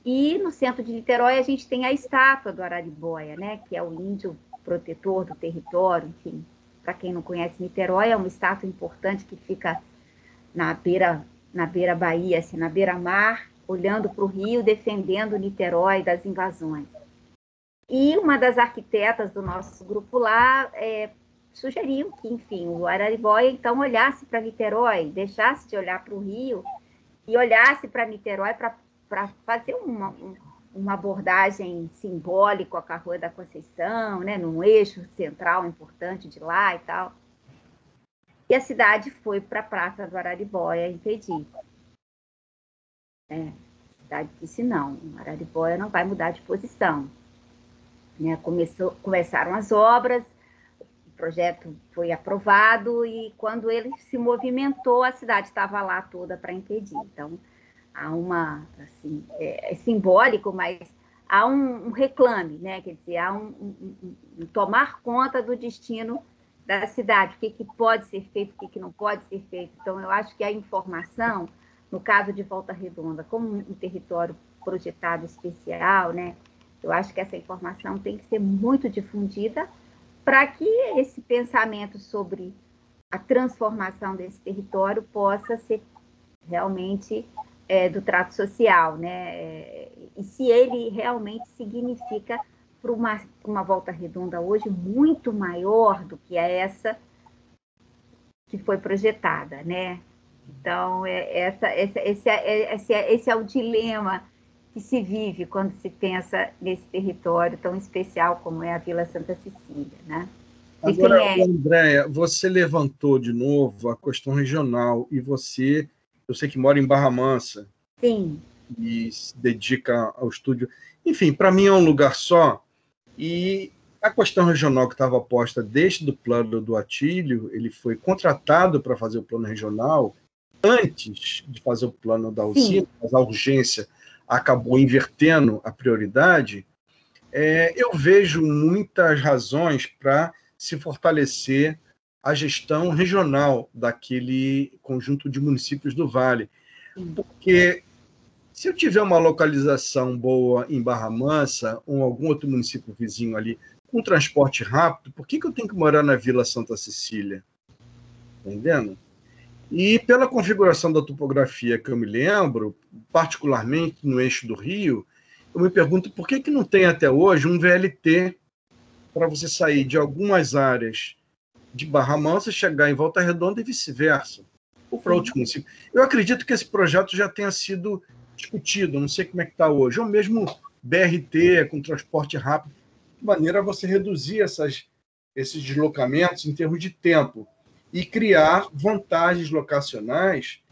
E no centro de Niterói a gente tem a estátua do Araribóia, né? Que é o índio protetor do território, enfim. Para quem não conhece, Niterói é uma estátua importante que fica na beira Bahia, assim, na beira-mar, olhando para o rio, defendendo Niterói das invasões. E uma das arquitetas do nosso grupo lá sugeriu que, enfim, o Araribóia, então, olhasse para Niterói, deixasse de olhar para o rio e olhasse para Niterói para fazer uma abordagem simbólica com a Rua da Conceição, né, num eixo central importante de lá e tal. E a cidade foi para a Praça do Araribóia impedir. A cidade disse não, o Araribóia não vai mudar de posição. Né, começaram as obras, o projeto foi aprovado e quando ele se movimentou, a cidade estava lá toda para impedir. Então, há assim, é simbólico, mas há um reclame, né? Quer dizer, há um tomar conta do destino da cidade, o que pode ser feito, o que não pode ser feito. Então, eu acho que a informação, no caso de Volta Redonda, como um território projetado especial, né? Eu acho que essa informação tem que ser muito difundida para que esse pensamento sobre a transformação desse território possa ser realmente do trato social, né? E se ele realmente significa para uma Volta Redonda hoje muito maior do que essa que foi projetada, né? Então, esse é o dilema que se vive quando se pensa nesse território tão especial como é a Vila Santa Cecília, né? Agora, Andréia, você levantou de novo a questão regional e você, eu sei que mora em Barra Mansa. Sim. E se dedica ao estúdio. Enfim, para mim é um lugar só. E a questão regional que estava posta desde o plano do Atílio, ele foi contratado para fazer o plano regional antes de fazer o plano da Alcina, mas a urgência acabou invertendo a prioridade. Eu vejo muitas razões para se fortalecer a gestão regional daquele conjunto de municípios do Vale. Porque se eu tiver uma localização boa em Barra Mansa ou algum outro município vizinho ali, com transporte rápido, por que eu tenho que morar na Vila Santa Cecília? Entendendo? E pela configuração da topografia que eu me lembro, particularmente no eixo do Rio, eu me pergunto por que não tem até hoje um VLT para você sair de algumas áreas de Barra Mansa, chegar em Volta Redonda e vice-versa, ou para outros municípios. Eu acredito que esse projeto já tenha sido discutido, não sei como é que está hoje, ou mesmo BRT com transporte rápido, de maneira a você reduzir esses deslocamentos em termos de tempo e criar vantagens locacionais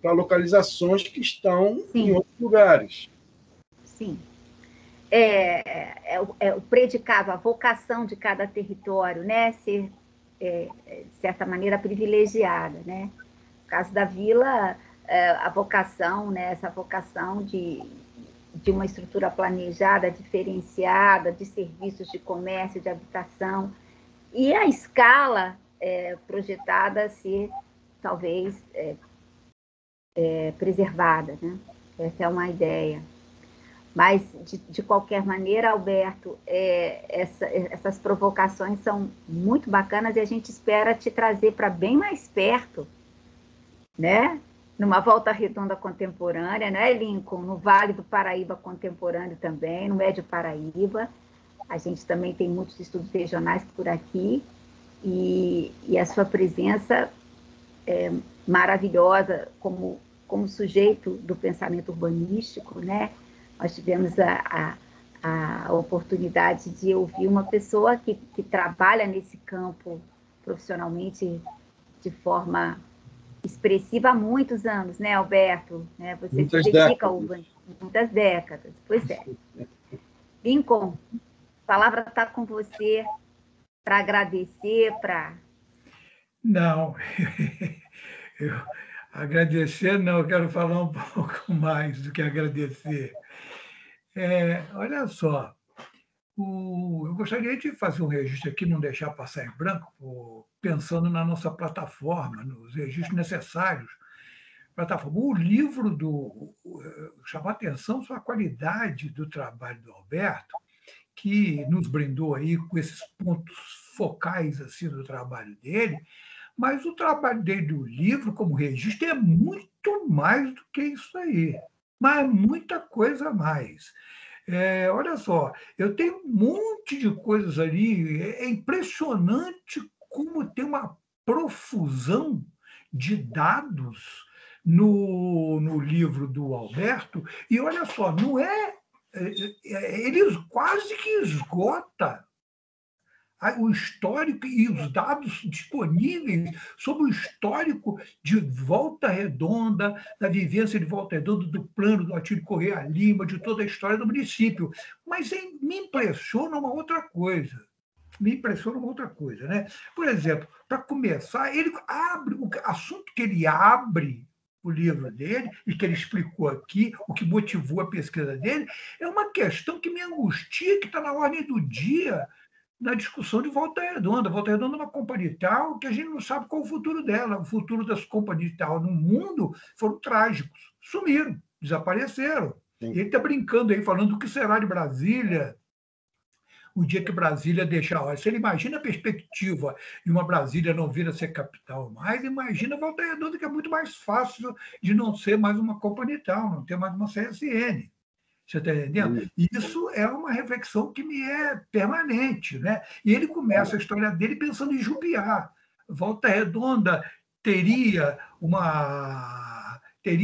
para localizações que estão em outros lugares. Sim. O predicado, a vocação de cada território, né, ser, de certa maneira, privilegiada, né? No caso da Vila, a vocação, né, essa vocação de uma estrutura planejada, diferenciada, de serviços de comércio, de habitação, e a escala projetada a ser, talvez, preservada, né? Essa é uma ideia. Mas, de qualquer maneira, Alberto, essas provocações são muito bacanas e a gente espera te trazer para bem mais perto, né? Numa Volta Redonda contemporânea, né, Lincoln? No Vale do Paraíba contemporâneo também, no Médio Paraíba. A gente também tem muitos estudos regionais por aqui e a sua presença é maravilhosa como sujeito do pensamento urbanístico, né? Nós tivemos a oportunidade de ouvir uma pessoa que trabalha nesse campo profissionalmente de forma expressiva há muitos anos, né, Alberto? Você muitas se dedica décadas. ao urbanismo, muitas décadas. Pois é. Lincoln, a palavra está com você para agradecer, para... Não, agradecer não, eu quero falar um pouco mais do que agradecer. Olha só, eu gostaria de fazer um registro aqui, não deixar passar em branco, pensando na nossa plataforma, nos registros necessários. Plataforma. O livro chamou a atenção sobre a qualidade do trabalho do Alberto, que nos brindou aí com esses pontos focais assim, do trabalho dele, mas o trabalho dele do livro, como registro, é muito mais do que isso aí, mas muita coisa a mais. Olha só, eu tenho um monte de coisas ali, é impressionante como tem uma profusão de dados no livro do Alberto, e olha só, não ele quase que esgota o histórico e os dados disponíveis sobre o histórico de Volta Redonda, da vivência de Volta Redonda, do plano do Atílio Corrêa Lima, de toda a história do município. Mas me impressiona uma outra coisa. Né? Por exemplo, para começar, ele abre o assunto que ele abre o livro dele, e que ele explicou aqui, o que motivou a pesquisa dele, é uma questão que me angustia, que está na ordem do dia, na discussão de Volta Redonda. Volta Redonda é uma companhia tal que a gente não sabe qual é o futuro dela. O futuro das companhias tal no mundo foram trágicos. Sumiram, desapareceram. Sim. E ele está brincando aí, falando do que será de Brasília o dia que Brasília deixar. Olha, se ele imagina a perspectiva de uma Brasília não vir a ser capital mais, imagina Volta Redonda, que é muito mais fácil de não ser mais uma companhia tal, não ter mais uma CSN. Você está entendendo? Isso é uma reflexão que me é permanente, né? E ele começa a história dele pensando em Jupiá. Volta Redonda teria,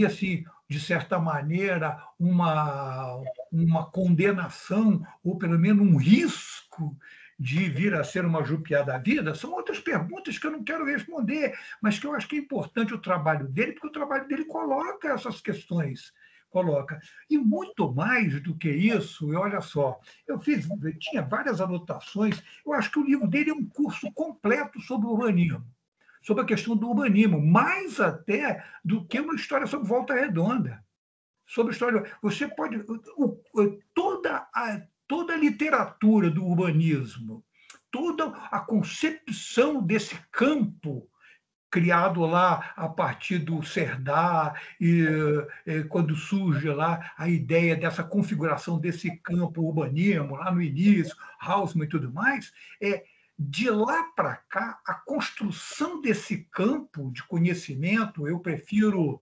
assim, de certa maneira, uma condenação, ou pelo menos um risco de vir a ser uma Jupiá da vida? São outras perguntas que eu não quero responder, mas que eu acho que é importante o trabalho dele, porque o trabalho dele coloca essas questões. E muito mais do que isso, e olha só, eu tinha várias anotações, eu acho que o livro dele é um curso completo sobre o urbanismo, sobre a questão do urbanismo, mais até do que uma história sobre Volta Redonda. Sobre a história. Você pode. Toda a literatura do urbanismo, toda a concepção desse campo criado lá a partir do Cerdá, e quando surge lá a ideia dessa configuração desse campo urbanismo, lá no início, Haussmann e tudo mais, de lá para cá, a construção desse campo de conhecimento, eu prefiro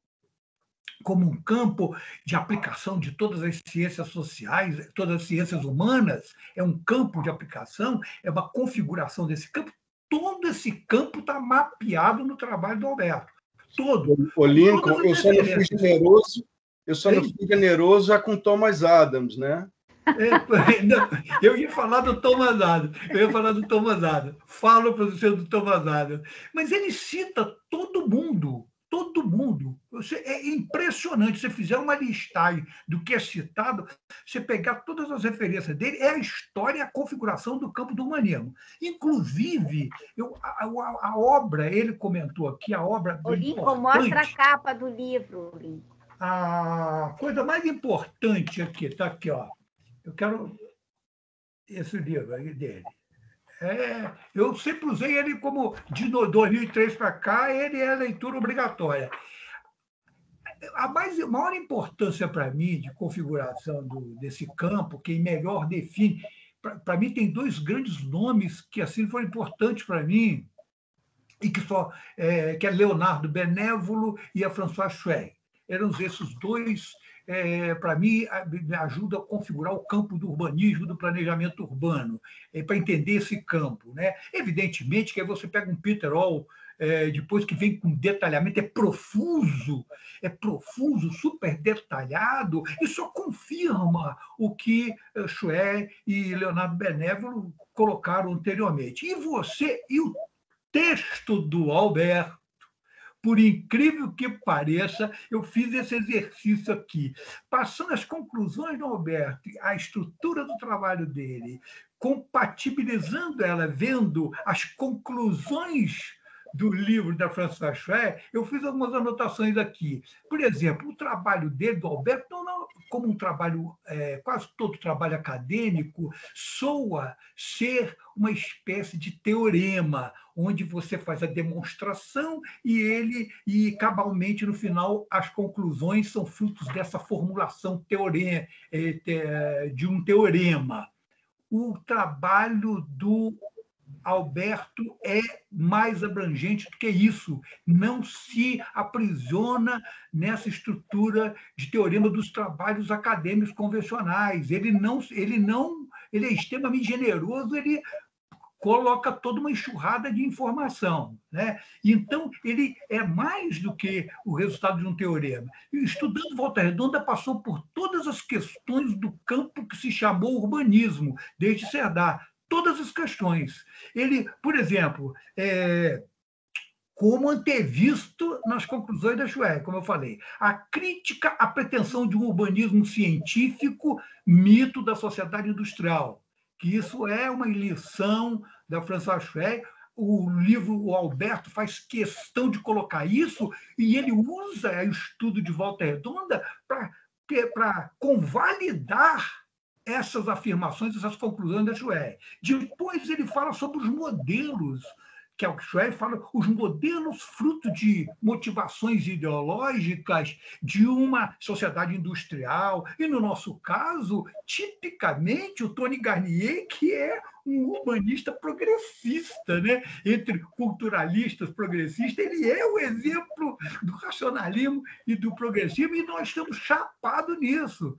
como um campo de aplicação de todas as ciências sociais, todas as ciências humanas, é um campo de aplicação, é uma configuração desse campo. Todo esse campo está mapeado no trabalho do Alberto. Todo. O Lincoln, eu só não fui generoso já com Thomas Adams, né? Eu ia falar do Thomas Adams. Falo para você do Thomas Adams. Mas ele cita todo mundo. É impressionante. Se você fizer uma listagem do que é citado, você pegar todas as referências dele, é a história e a configuração do campo do humanismo. Inclusive, a obra, ele comentou aqui, a obra... O Lincoln, mostra a capa do livro, Lincoln. A coisa mais importante aqui, está aqui, ó. Eu quero esse livro aí dele. Eu sempre usei ele como, de 2003 para cá, ele é leitura obrigatória. A maior importância para mim de configuração desse campo, quem melhor define, para mim tem dois grandes nomes que assim foram importantes para mim, e que é Leonardo Benévolo e a François Schwer. Eram esses dois, para mim, me ajudam a configurar o campo do urbanismo, do planejamento urbano, para entender esse campo, né? Evidentemente que aí você pega um Peter Hall, depois que vem com detalhamento, é profuso, super detalhado, e só confirma o que Schwer e Leonardo Benévolo colocaram anteriormente. E o texto do Alberto, por incrível que pareça, eu fiz esse exercício aqui, passando as conclusões do Alberto, a estrutura do trabalho dele, compatibilizando ela, vendo as conclusões do livro da François Schwer, eu fiz algumas anotações aqui. Por exemplo, o trabalho dele, do Alberto, não como um trabalho, quase todo trabalho acadêmico, soa ser uma espécie de teorema, onde você faz a demonstração e cabalmente, no final, as conclusões são frutos dessa formulação de um teorema. o trabalho do Alberto é mais abrangente do que isso. Não se aprisiona nessa estrutura de teorema dos trabalhos acadêmicos convencionais. Ele é extremamente generoso, ele coloca toda uma enxurrada de informação, né? Então, ele é mais do que o resultado de um teorema. E estudando Volta Redonda, passou por todas as questões do campo que se chamou urbanismo, desde Cerdá, todas as questões. Ele, por exemplo, como antevisto nas conclusões da Schwerer, como eu falei, a crítica à pretensão de um urbanismo científico, mito da sociedade industrial, que isso é uma lição da François Schwerer. O livro, o Alberto faz questão de colocar isso, e ele usa o estudo de Volta Redonda para convalidar essas afirmações, essas conclusões da Schwerer. Depois ele fala sobre os modelos, que é o que Schwerer fala, os modelos fruto de motivações ideológicas de uma sociedade industrial, e, no nosso caso, tipicamente, o Tony Garnier, que é um urbanista progressista, né? Entre culturalistas progressistas, ele é o exemplo do racionalismo e do progressismo, e nós estamos chapados nisso.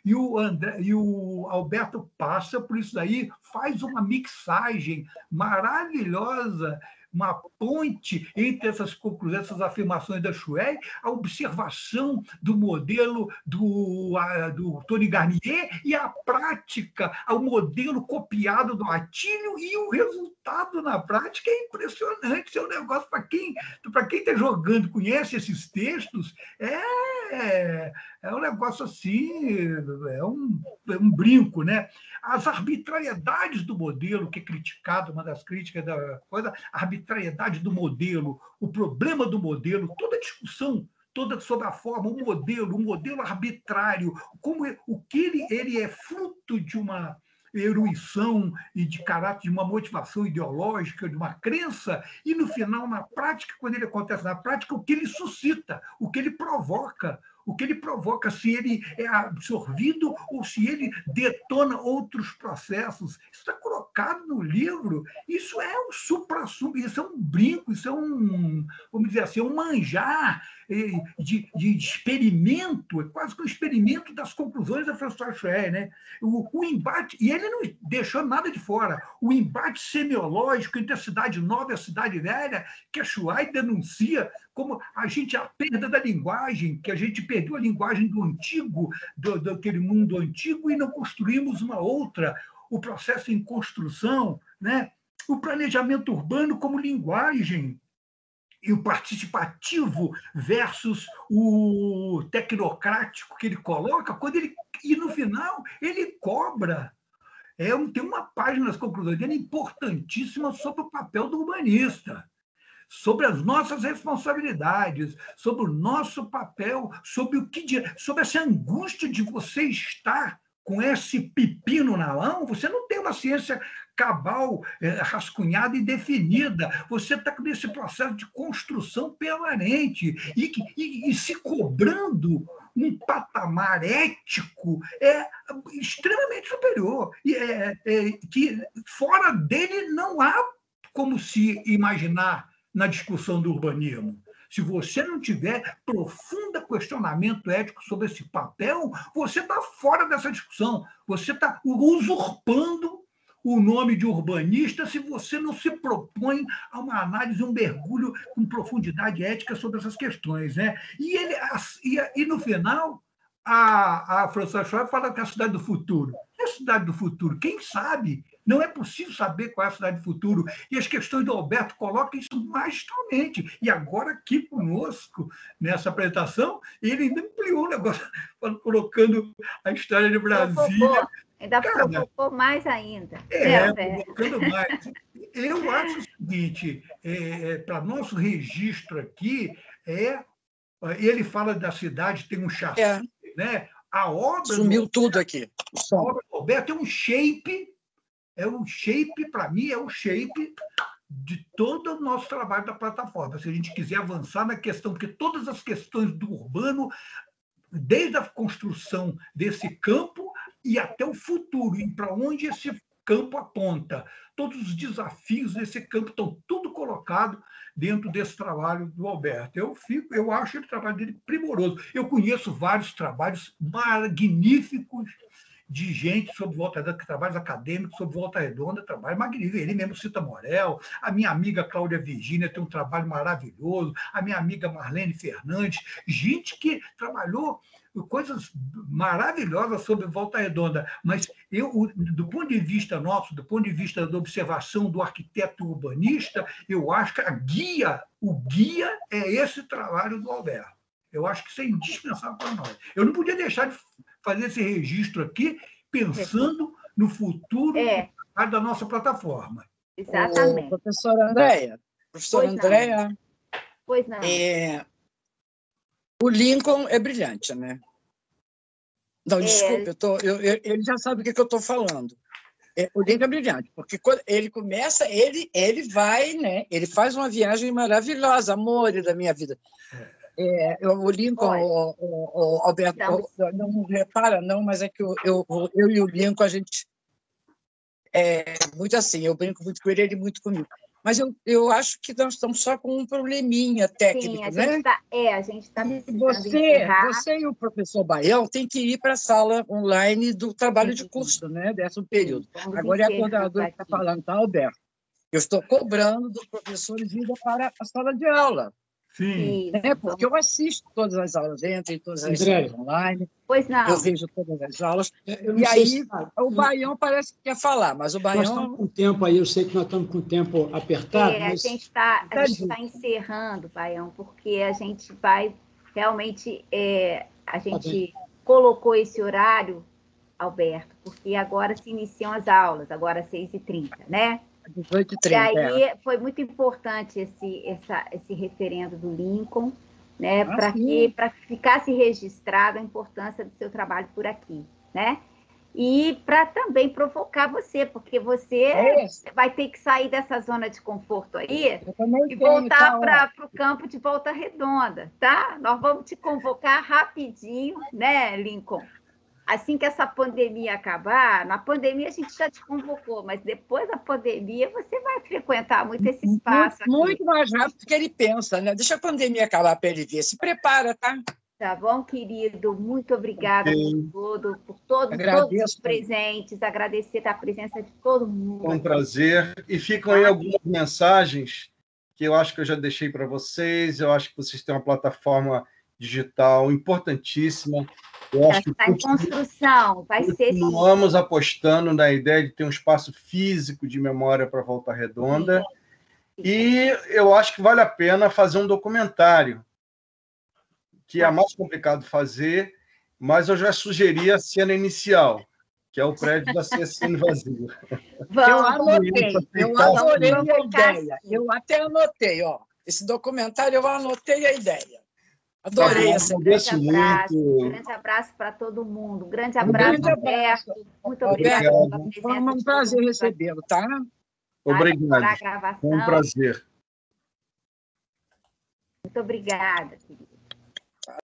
E o Alberto passa por isso daí, faz uma mixagem maravilhosa, uma ponte entre essas conclusões, essas afirmações da Schwerer, a observação do modelo do Tony Garnier e a prática, o modelo copiado do Attilio, e o resultado na prática é impressionante. Isso é um negócio para quem está jogando, conhece esses textos, é um negócio assim, é um brinco, né? As arbitrariedades do modelo, que é criticado, uma das críticas da coisa, a arbitrariedade do modelo, o problema do modelo, toda a discussão, toda sobre a forma, um modelo arbitrário, como o que ele é fruto de uma erudição e de caráter, de uma motivação ideológica, de uma crença, e no final, na prática, quando ele acontece na prática, o que ele suscita, o que ele provoca, se ele é absorvido ou se ele detona outros processos. Isso está colocado no livro. Isso é um supra-sumo, isso é um brinco, isso é vamos dizer assim, um manjar de experimento, é quase que um experimento das conclusões da François Schwerer, né? O embate, e ele não deixou nada de fora, o embate semiológico entre a cidade nova e a cidade velha, que a Schwerer denuncia como a perda da linguagem, que a gente perdeu a linguagem do antigo, daquele mundo antigo, e não construímos uma outra. O processo em construção, né? O planejamento urbano como linguagem, e o participativo versus o tecnocrático que ele coloca, e no final ele cobra. Tem uma página nas conclusões dele importantíssima sobre o papel do urbanista, sobre as nossas responsabilidades, sobre o nosso papel, sobre essa angústia de você estar com esse pepino na mão. Você não tem uma ciência cabal, rascunhada e definida. Você está nesse processo de construção permanente e se cobrando um patamar ético extremamente superior, que fora dele não há como se imaginar na discussão do urbanismo. Se você não tiver profundo questionamento ético sobre esse papel, você está fora dessa discussão. Você está usurpando o nome de urbanista se você não se propõe a uma análise, um mergulho com profundidade ética sobre essas questões, né? E no final, a François Schwerer fala que é a cidade do futuro. É a cidade do futuro. Quem sabe? Não é possível saber qual é a cidade do futuro. E as questões do Alberto colocam isso magistralmente. E agora, aqui conosco, nessa apresentação, ele ainda ampliou o negócio, colocando a história de Brasília. Ainda provocou mais ainda. Provocando mais. Eu acho o seguinte, para nosso registro aqui, ele fala da cidade, tem um chassi, né? A obra sumiu tudo aqui. A obra do Alberto é um shape, para mim, é um shape de todo o nosso trabalho da plataforma. Se a gente quiser avançar na questão, porque todas as questões do urbano, desde a construção desse campo e até o futuro, e para onde esse campo aponta. Todos os desafios desse campo estão tudo colocado dentro desse trabalho do Alberto. Eu acho o trabalho dele primoroso. Eu conheço vários trabalhos magníficos de gente sobre Volta Redonda, trabalhos acadêmicos sobre Volta Redonda, trabalho magnífico. Ele mesmo cita Morel, a minha amiga Cláudia Virgínia tem um trabalho maravilhoso, a minha amiga Marlene Fernandes, gente que trabalhou coisas maravilhosas sobre Volta Redonda, mas do ponto de vista nosso, do ponto de vista da observação do arquiteto urbanista, eu acho que o guia é esse trabalho do Alberto. Eu acho que isso é indispensável para nós. Eu não podia deixar de fazer esse registro aqui, pensando no futuro da nossa plataforma. Exatamente. Professora Andréia, Pois não. O Lincoln é brilhante, né? Não, desculpe, ele já sabe o que eu estou falando. O Lincoln é brilhante, porque quando ele começa, ele vai, né? Ele faz uma viagem maravilhosa, amor da minha vida. O Lincoln, o Alberto, não repara, não, mas é que eu e o Lincoln, a gente muito assim, eu brinco muito com ele, ele muito comigo. Mas eu acho que nós estamos só com um probleminha técnico, a gente né? A gente está você e o professor Baião têm que ir para a sala online do trabalho de curso, né? Desse período. Agora é a coordenadora que está falando, tá, Alberto? Eu estou cobrando dos professores ir para a sala de aula. Sim. Porque eu assisto todas as aulas, entro em todas as aulas online. Pois não. Eu vejo todas as aulas. E aí, o Baião parece que quer falar, mas o Baião... Nós estamos com o tempo aí, eu sei que nós estamos com o tempo apertado, mas... A gente está encerrando, Baião, porque a gente vai realmente... a gente colocou esse horário, Alberto, porque agora se iniciam as aulas, agora às 6h30, né? 18h30, e aí foi muito importante esse referendo do Lincoln, né, para que ficasse registrado a importância do seu trabalho por aqui, né? E para também provocar você, porque você vai ter que sair dessa zona de conforto aí e voltar para o campo de Volta Redonda, tá? Nós vamos te convocar rapidinho, né, Lincoln? Assim que essa pandemia acabar, na pandemia a gente já te convocou, mas depois da pandemia você vai frequentar muito esse espaço aqui. Muito mais rápido do que ele pensa, né? Deixa a pandemia acabar para ele ver. Se prepara, tá? Tá bom, querido? Muito obrigada por todos os presentes. Agradecer a presença de todo mundo. Foi um prazer. E ficam aí algumas mensagens que eu acho que eu já deixei para vocês. Eu acho que vocês têm uma plataforma digital importantíssima. Está em construção, vai ser. Continuamos apostando na ideia de ter um espaço físico de memória para Volta Redonda. E eu acho que vale a pena fazer um documentário, que é mais complicado fazer, mas eu já sugeri a cena inicial, que é o prédio da CSN vazio. Eu adorei a ideia. Eu até anotei, ó. Esse documentário eu anotei a ideia. Adorei essa ideia. Grande abraço para todo mundo. Grande abraço, Alberto. Muito obrigada pela presença. Foi um prazer recebê-lo, tá? Obrigado. Foi um prazer. Muito obrigada, querido.